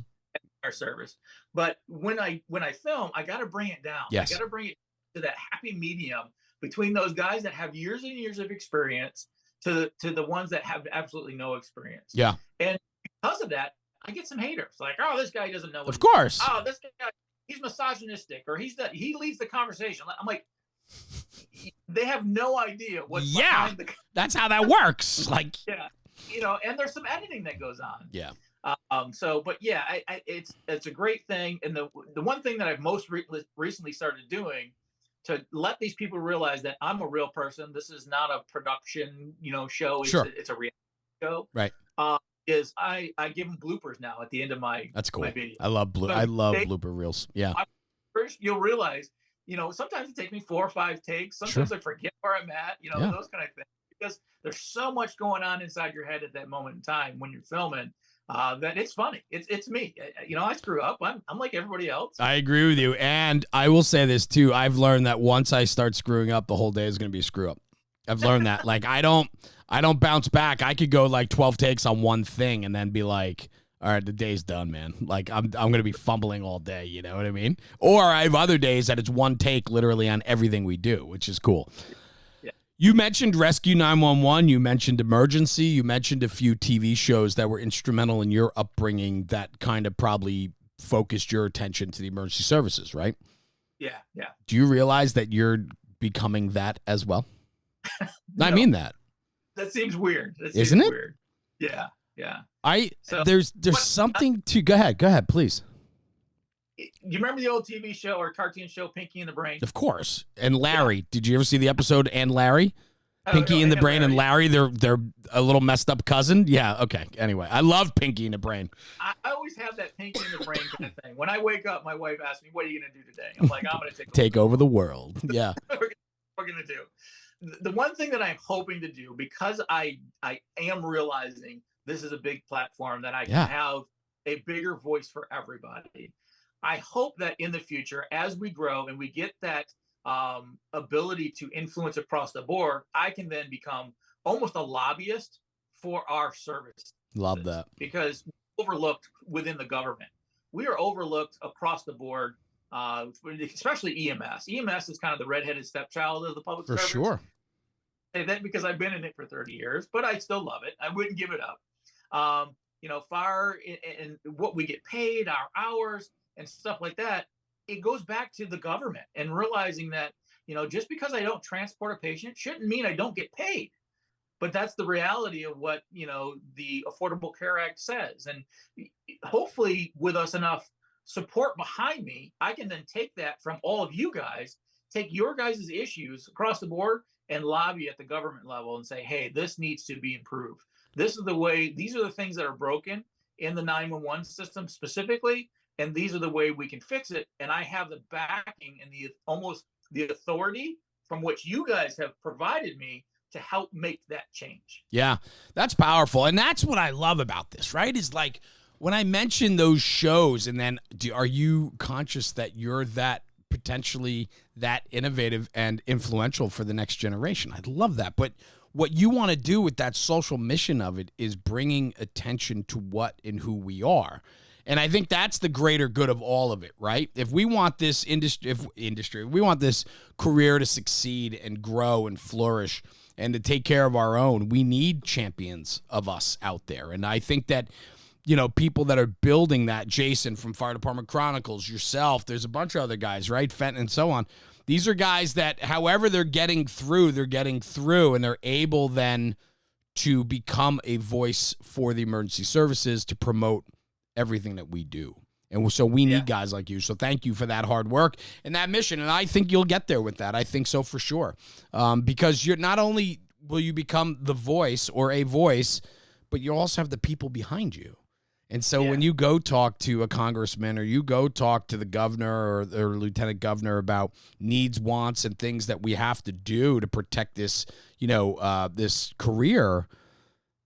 Our service. But when I film, I got to bring it down. Yes. I got to bring it to that happy medium between those guys that have years and years of experience to the ones that have absolutely no experience. Yeah. And because of that, I get some haters like, oh, this guy doesn't know what of course. Oh, this guy, he's misogynistic, or he leads the conversation. I'm like, they have no idea what's behind the. That's how that works. Like, and there's some editing that goes on. Yeah. It's a great thing, and the one thing that I've most recently started doing to let these people realize that I'm a real person. This is not a production, show. It's a reality show. Right. Is I give them bloopers now at the end of my. That's cool. My video. I love blooper reels. Yeah. First, you'll realize, sometimes it takes me 4 or 5 takes. Sometimes I forget where I'm at. Those kind of things, because there's so much going on inside your head at that moment in time when you're filming. That it's funny. It's me. I screw up. I'm like everybody else. I agree with you, and I will say this too. I've learned that once I start screwing up, the whole day is going to be a screw up. I've learned that. Like, I don't bounce back. I could go like 12 takes on one thing and then be like, all right, the day's done, man. Like, I'm going to be fumbling all day. You know what I mean? Or I have other days that it's one take literally on everything we do, which is cool. Yeah. You mentioned Rescue 911. You mentioned Emergency. You mentioned a few TV shows that were instrumental in your upbringing that kind of probably focused your attention to the emergency services, right? Yeah. Do you realize that you're becoming that as well? I mean that. That seems weird. Isn't it? Weird. Yeah. There's something to go ahead, please. You remember the old TV show or cartoon show Pinky and the Brain? Of course. And Larry. Yeah. Did you ever see the episode and Larry? Pinky and the Brain and Larry, they're a little messed up cousin. Yeah, okay. Anyway, I love Pinky and the Brain. I always have that Pinky and the Brain kind of thing. When I wake up, my wife asks me, "What are you going to do today?" I'm like, "I'm going to take over the world." Yeah. We're going to do. The one thing that I'm hoping to do, because I am realizing this is a big platform that I can have a bigger voice for everybody. I hope that in the future, as we grow and we get that ability to influence across the board, I can then become almost a lobbyist for our service. Love that. Because we're overlooked within the government. We are overlooked across the board, especially EMS. EMS is kind of the redheaded stepchild of the public service. For sure. I say that because I've been in it for 30 years, but I still love it. I wouldn't give it up. Fire and what we get paid, our hours and stuff like that, it goes back to the government and realizing that, just because I don't transport a patient shouldn't mean I don't get paid. But that's the reality of what, the Affordable Care Act says. And hopefully with us enough support behind me, I can then take that from all of you guys, take your guys' issues across the board and lobby at the government level and say, hey, this needs to be improved. This is the way, these are the things that are broken in the 911 system specifically, and these are the way we can fix it. And I have the backing and almost the authority from which you guys have provided me to help make that change. Yeah, that's powerful. And that's what I love about this, right? Is like when I mention those shows, and then are you conscious that you're that potentially that innovative and influential for the next generation? I love that. But what you want to do with that social mission of it is bringing attention to what and who we are. And I think that's the greater good of all of it, right? If we want this industry, we want this career to succeed and grow and flourish and to take care of our own, we need champions of us out there. And I think that, you know, people that are building that, Jason from Fire Department Chronicles, yourself, there's a bunch of other guys, right? Fenton and so on. These are guys that, however they're getting through, and they're able then to become a voice for the emergency services to promote everything that we do. And so we need guys like you. So thank you for that hard work and that mission. And I think you'll get there with that. I think so for sure. Because you're not only will you become the voice or a voice, but you also have the people behind you. And so when you go talk to a congressman or you go talk to the governor or lieutenant governor about needs, wants, and things that we have to do to protect this, you know, this career,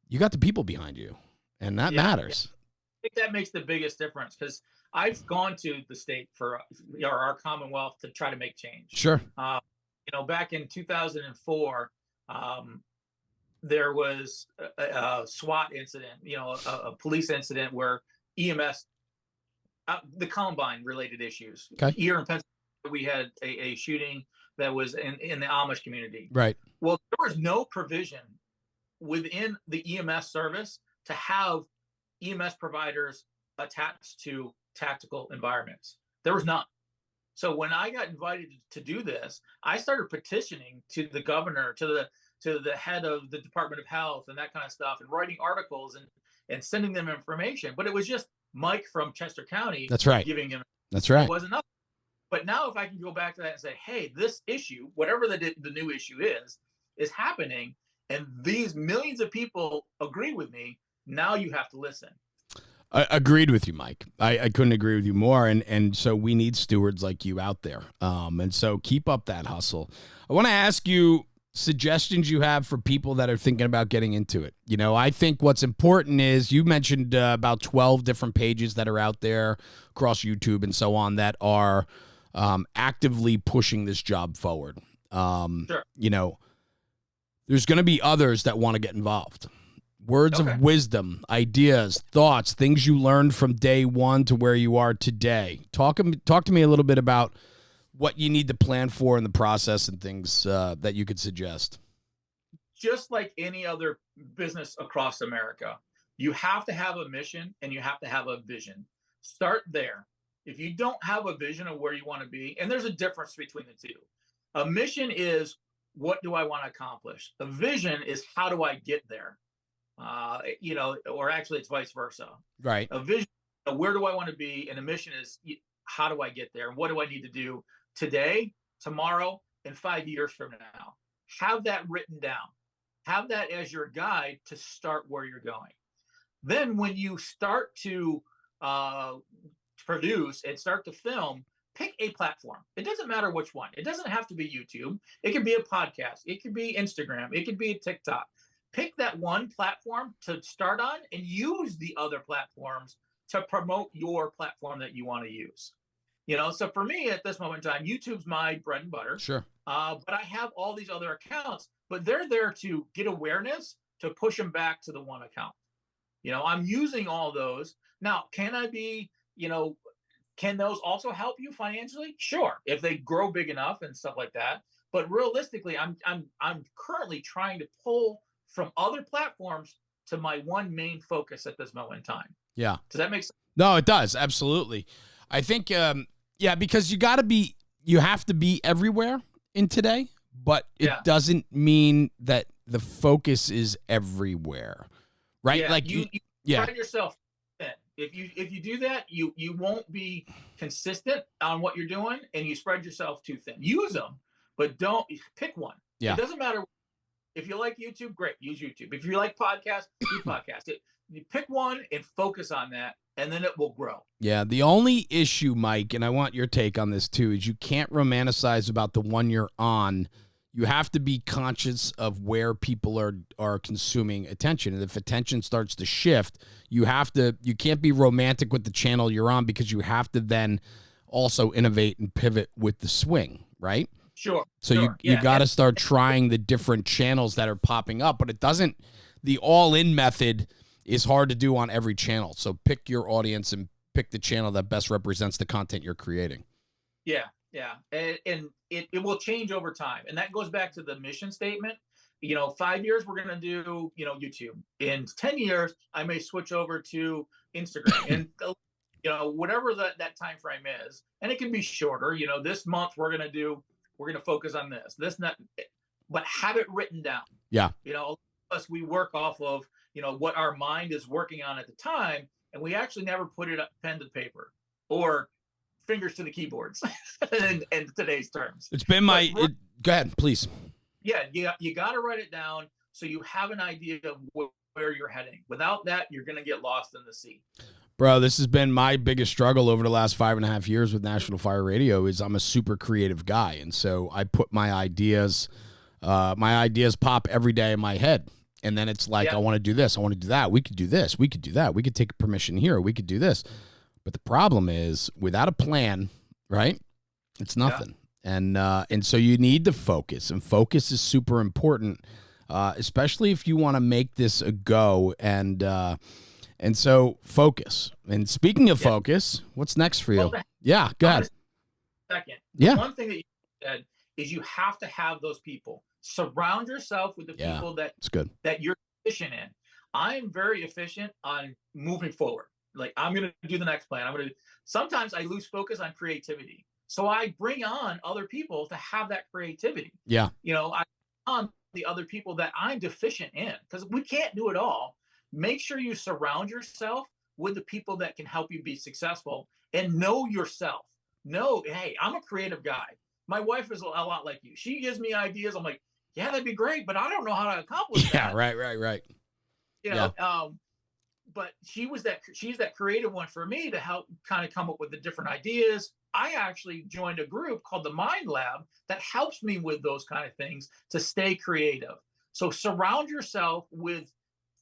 you got the people behind you. And that matters. I think that makes the biggest difference, because I've gone to the state for our Commonwealth to try to make change. Sure. You know, back in 2004, there was a SWAT incident, you know, a police incident where EMS, the Columbine related issues. Okay. Here in Pennsylvania, we had a shooting that was in the Amish community. Right. Well, there was no provision within the EMS service to have EMS providers attached to tactical environments. There was none. So when I got invited to do this, I started petitioning to the governor, to the head of the Department of Health and that kind of stuff, and writing articles and sending them information. But it was just Mike from Chester County. That's right. Giving him. That's right. It wasn't nothing. But now if I can go back to that and say, hey, this issue, whatever the new issue is happening, and these millions of people agree with me, now you have to listen. I agreed with you, Mike. I couldn't agree with you more. And so we need stewards like you out there. And so keep up that hustle. I want to ask you suggestions you have for people that are thinking about getting into it. You know, I think what's important is you mentioned about 12 different pages that are out there across YouTube and so on that are actively pushing this job forward. Sure. You know, there's going to be others that want to get involved. Words of wisdom, ideas, thoughts, things you learned from day one to where you are today. Talk to me a little bit about what you need to plan for in the process and things that you could suggest. Just like any other business across America, you have to have a mission and you have to have a vision. Start there. If you don't have a vision of where you want to be, and there's a difference between the two. A mission is, what do I want to accomplish? A vision is, how do I get there? You know, or actually it's vice versa. Right. A vision, where do I want to be? And a mission is, how do I get there? And what do I need to do today, tomorrow, and 5 years from now? Have that written down. Have that as your guide to start where you're going. Then when you start to produce and start to film, pick a platform. It doesn't matter which one. It doesn't have to be YouTube. It could be a podcast. It could be Instagram. It could be a TikTok. Pick that one platform to start on and use the other platforms to promote your platform that you want to use. You know, so for me at this moment in time, YouTube's my bread and butter. Sure. But I have all these other accounts, but they're there to get awareness, to push them back to the one account. You know, I'm using all those. Now, can I be, you know, can those also help you financially? Sure, if they grow big enough and stuff like that. But realistically, I'm currently trying to pull from other platforms to my one main focus at this moment in time. Yeah. Does that make sense? No, it does. Absolutely. I think, because you have to be everywhere in today, but it doesn't mean that the focus is everywhere, right? Yeah, like you spread yourself thin. If you do that, you won't be consistent on what you're doing, and you spread yourself too thin. Use them, but don't pick one. Yeah. It doesn't matter. If you like YouTube, great, use YouTube. If you like podcasts, do podcasts. You pick one and focus on that, and then it will grow. Yeah, the only issue, Mike, and I want your take on this too, is you can't romanticize about the one you're on. You have to be conscious of where people are consuming attention. And if attention starts to shift, you can't be romantic with the channel you're on, because you have to then also innovate and pivot with the swing, right? Sure. So sure. you got to start trying the different channels that are popping up, but the all-in method is hard to do on every channel. So pick your audience and pick the channel that best represents the content you're creating. Yeah. Yeah. And it will change over time. And that goes back to the mission statement. 5 years, we're going to do, YouTube. In 10 years, I may switch over to Instagram and, whatever that time frame is. And it can be shorter. This month we're going to focus on this, but have it written down. Yeah. Us, we work off of, what our mind is working on at the time. And we actually never put it up pen to paper or fingers to the keyboards in today's terms. It's been go ahead, please. Yeah, you got to write it down so you have an idea of where you're heading. Without that, you're going to get lost in the sea. Bro, this has been my biggest struggle over the last 5.5 years with National Fire Radio. Is I'm a super creative guy, and so I put my ideas pop every day in my head. And then it's like, I want to do this. I want to do that. We could do this. We could do that. We could take permission here. We could do this. But the problem is, without a plan, right, it's nothing. Yeah. And so you need to focus. And focus is super important, especially if you want to make this a go. And so focus. And speaking of focus, what's next for you? Go ahead. Second. Yeah. One thing that you said is you have to have those people. Surround yourself with the people that you're efficient in. I'm very efficient on moving forward. Like, I'm going to do the next plan. Sometimes I lose focus on creativity. So I bring on other people to have that creativity. Yeah. I on the other people that I'm deficient in, because we can't do it all. Make sure you surround yourself with the people that can help you be successful, and know yourself. Hey, I'm a creative guy. My wife is a lot like you. She gives me ideas. I'm like, yeah, that'd be great, but I don't know how to accomplish that. Yeah, right. But she's that creative one for me to help kind of come up with the different ideas. I actually joined a group called the Mind Lab that helps me with those kind of things to stay creative. So surround yourself with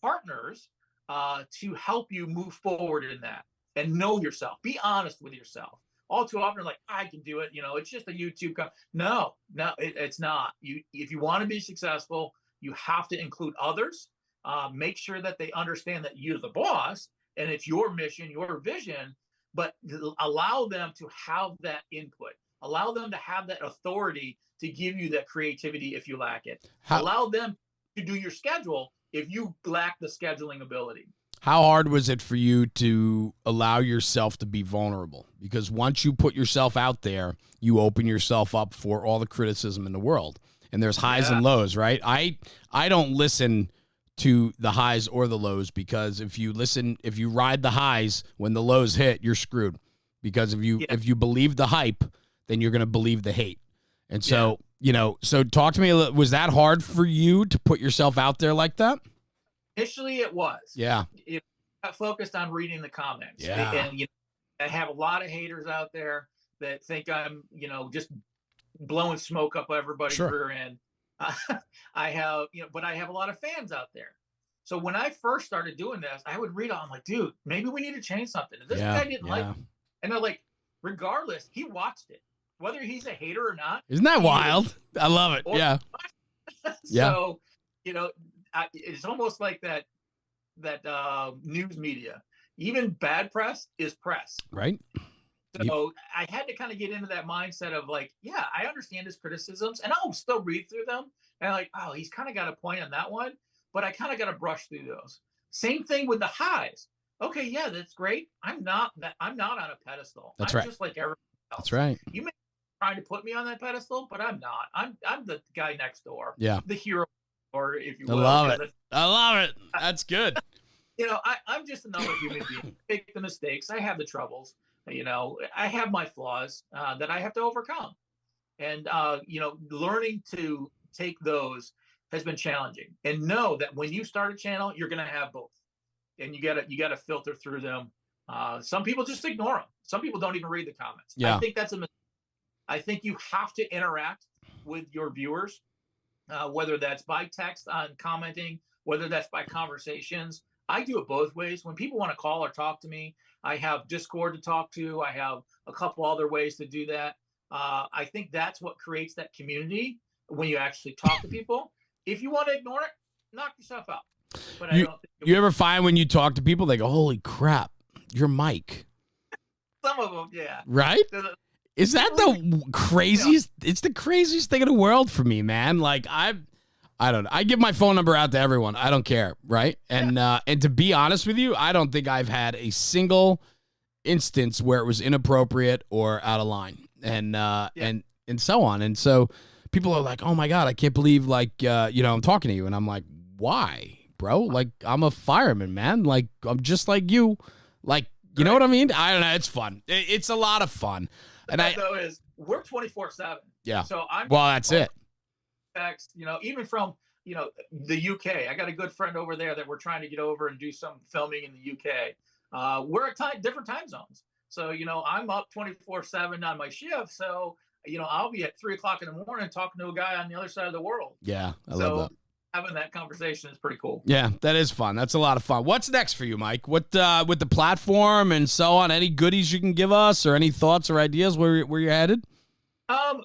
partners to help you move forward in that, and know yourself. Be honest with yourself. All too often, like, I can do it. It's just a YouTube. No, it's not. If you want to be successful, you have to include others. Make sure that they understand that you're the boss and it's your mission, your vision, but allow them to have that input. Allow them to have that authority to give you that creativity if you lack it. Allow them to do your schedule if you lack the scheduling ability. How hard was it for you to allow yourself to be vulnerable? Because once you put yourself out there, you open yourself up for all the criticism in the world. And there's highs and lows, right? I don't listen to the highs or the lows, because if you ride the highs, when the lows hit, you're screwed. Because if you believe the hype, then you're going to believe the hate. And so, so talk to me a little. Was that hard for you to put yourself out there like that? Initially, it was. Yeah. I got focused on reading the comments. Yeah. And I have a lot of haters out there that think I'm, just blowing smoke up everybody's rear end. I have, but I have a lot of fans out there. So when I first started doing this, I would read on, I'm like, dude, maybe we need to change something. This guy didn't like it. And they're like, regardless, he watched it, whether he's a hater or not. Isn't that wild? I love it. Yeah. So, it's almost like that news media. Even bad press is press. Right. So I had to kind of get into that mindset of like, yeah, I understand his criticisms, and I'll still read through them. And like, oh, he's kind of got a point on that one, but I kind of got to brush through those. Same thing with the highs. Okay, yeah, that's great. I'm not on a pedestal. That's I'm right. Just like everyone else. That's right. You may be trying to put me on that pedestal, but I'm not. I'm the guy next door. Yeah. The hero, or if you will. I love it. That's good. I'm just another human being. I make the mistakes. I have the troubles. I have my flaws that I have to overcome. And, learning to take those has been challenging. And know that when you start a channel, you're going to have both, and you gotta filter through them. Some people just ignore them. Some people don't even read the comments. Yeah. I think that's a mistake. I think you have to interact with your viewers, whether that's by text on commenting, whether that's by conversations. I do it both ways. When people want to call or talk to me, I have Discord to talk to. I have a couple other ways to do that. I think that's what creates that community when you actually talk to people. If you want to ignore it, knock yourself out. But I don't think you ever find when you talk to people, they go, "Holy crap, you're Mike." Some of them, yeah. Right? Is that the craziest? It's the craziest thing in the world for me, man. Like I don't know. I give my phone number out to everyone. I don't care, right? And and to be honest with you, I don't think I've had a single instance where it was inappropriate or out of line, and so on. And so people are like, "Oh my God, I can't believe I'm talking to you," and I'm like, "Why, bro? Like I'm a fireman, man. Like I'm just like you. Like you know what I mean? I don't know. It's fun. It's a lot of fun." And we're 24/7. Yeah. So that's it. Text, even from, the UK. I got a good friend over there that we're trying to get over and do some filming in the UK. We're at different time zones. So, I'm up 24/7 on my shift. So, I'll be at 3:00 in the morning talking to a guy on the other side of the world. Yeah. I love that. Having that conversation is pretty cool. Yeah, that is fun. That's a lot of fun. What's next for you, Mike? What with the platform and so on? Any goodies you can give us, or any thoughts or ideas where you're headed?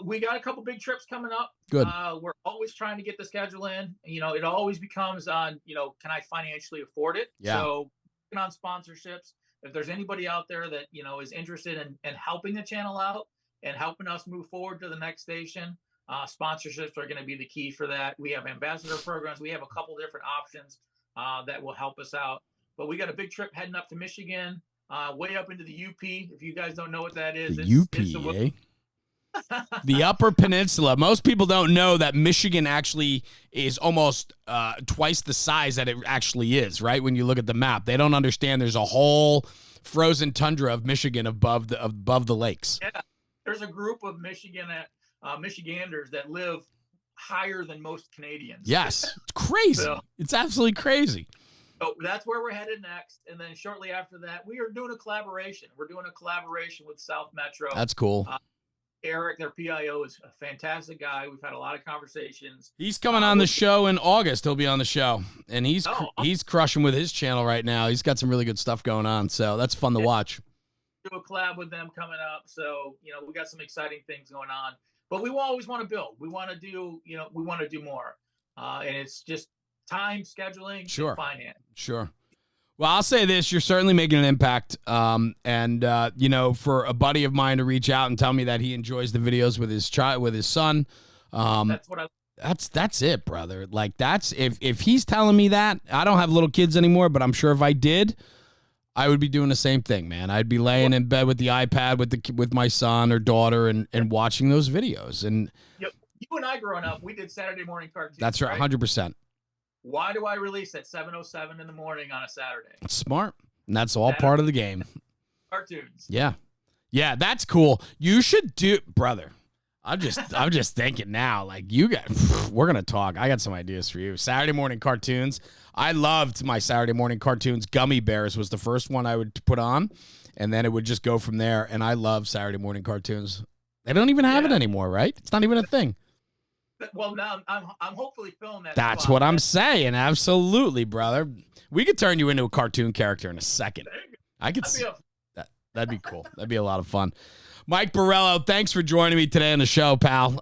We got a couple big trips coming up. Good. We're always trying to get the schedule in. It always becomes on, can I financially afford it? Yeah. So on sponsorships, if there's anybody out there that, is interested in helping the channel out and helping us move forward to the next station, sponsorships are going to be the key for that. We have ambassador programs. We have a couple different options that will help us out. But we got a big trip heading up to Michigan, way up into the UP. If you guys don't know what that is, it's eh? The Upper Peninsula. Most people don't know that Michigan actually is almost twice the size that it actually is, right? When you look at the map, they don't understand there's a whole frozen tundra of Michigan above the lakes. Yeah, there's a group of Michiganders that live higher than most Canadians. Yes, it's crazy. It's absolutely crazy. So that's where we're headed next. And then shortly after that, we are doing a collaboration. We're doing a collaboration with South Metro. That's cool. Eric, their PIO, is a fantastic guy. We've had a lot of conversations. He's coming on the show in August. He'll be on the show, and he's crushing with his channel right now. He's got some really good stuff going on, so that's fun to watch. Do a collab with them coming up, so we got some exciting things going on. But we always want to build. We want to do, we want to do more, and it's just time, scheduling, and finance. Sure. Well, I'll say this: you're certainly making an impact. And for a buddy of mine to reach out and tell me that he enjoys the videos with his son, that's what that's it, brother. Like that's if he's telling me that. I don't have little kids anymore, but I'm sure if I did, I would be doing the same thing, man. I'd be laying in bed with the iPad with my son or daughter and watching those videos. And you and I growing up, we did Saturday morning cartoons. That's right, 100%. Why do I release at 7:07 in the morning on a Saturday? It's smart. And that's all part of the game. Cartoons. Yeah. Yeah, that's cool. You should do, brother. I'm just thinking now, like we're going to talk. I got some ideas for you. Saturday morning cartoons. I loved my Saturday morning cartoons. Gummy Bears was the first one I would put on, and then it would just go from there. And I love Saturday morning cartoons. They don't even have it anymore, right? It's not even a thing. Well, now I'm hopefully filming that. That's what I'm saying. Absolutely, brother. We could turn you into a cartoon character in a second. I could see that. That'd be cool. That'd be a lot of fun. Mike Borrello, thanks for joining me today on the show, pal.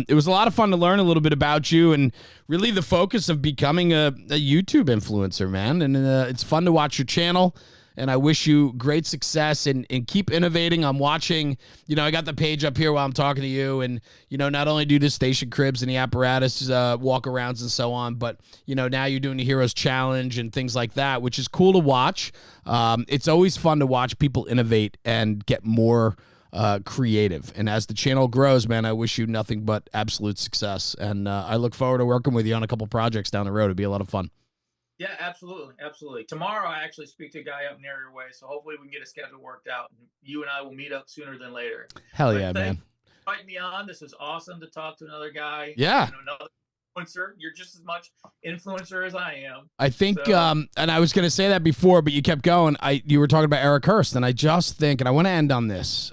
It was a lot of fun to learn a little bit about you and really the focus of becoming a YouTube influencer, man. And it's fun to watch your channel. And I wish you great success and keep innovating. I'm watching, I got the page up here while I'm talking to you. And, not only do the station cribs and the apparatus walk-arounds and so on, but, now you're doing the Heroes Challenge and things like that, which is cool to watch. It's always fun to watch people innovate and get more creative. And as the channel grows, man, I wish you nothing but absolute success. And I look forward to working with you on a couple projects down the road. It'd be a lot of fun. Yeah, absolutely. Absolutely. Tomorrow, I actually speak to a guy up near your way. So hopefully we can get a schedule worked out. And you and I will meet up sooner than later. Hell yeah, man. Invite me on. This is awesome to talk to another guy. Yeah. influencer. You're just as much influencer as I am. I think, So, and I was going to say that before, but you kept going. You were talking about Eric Hurst, and I just think, and I want to end on this.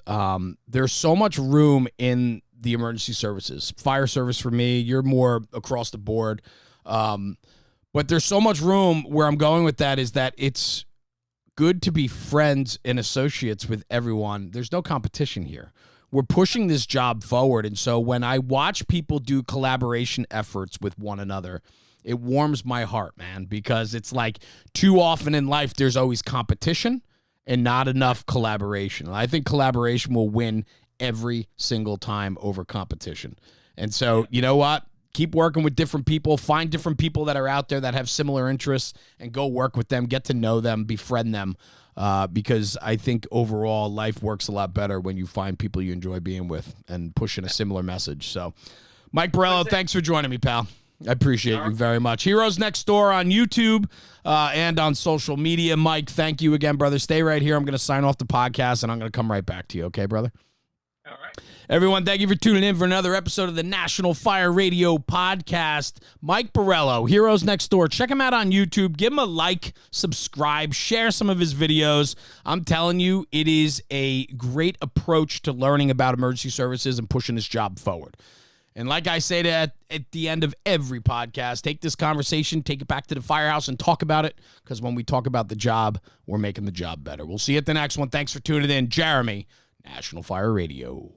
There's so much room in the emergency services, fire service for me. You're more across the board, but there's so much room. Where I'm going with that is that it's good to be friends and associates with everyone. There's no competition here. We're pushing this job forward. And so when I watch people do collaboration efforts with one another, it warms my heart, man, because it's like too often in life, there's always competition and not enough collaboration. And I think collaboration will win every single time over competition. And so, you know what? Keep working with different people, find different people that are out there that have similar interests and go work with them, get to know them, befriend them. Because I think overall life works a lot better when you find people you enjoy being with and pushing a similar message. So, Mike Borrello, thanks for joining me, pal. I appreciate you very much. Heroes Next Door on YouTube and on social media. Mike, thank you again, brother. Stay right here. I'm going to sign off the podcast, and I'm going to come right back to you. Okay, brother? all right. Everyone, thank you for tuning in for another episode of the National Fire Radio Podcast. Mike Borrello, Heroes Next Door. Check him out on YouTube. Give him a like, subscribe, share some of his videos. I'm telling you, it is a great approach to learning about emergency services and pushing this job forward. And like I say at the end of every podcast, take this conversation, take it back to the firehouse and talk about it, because when we talk about the job, we're making the job better. We'll see you at the next one. Thanks for tuning in. Jeremy, National Fire Radio.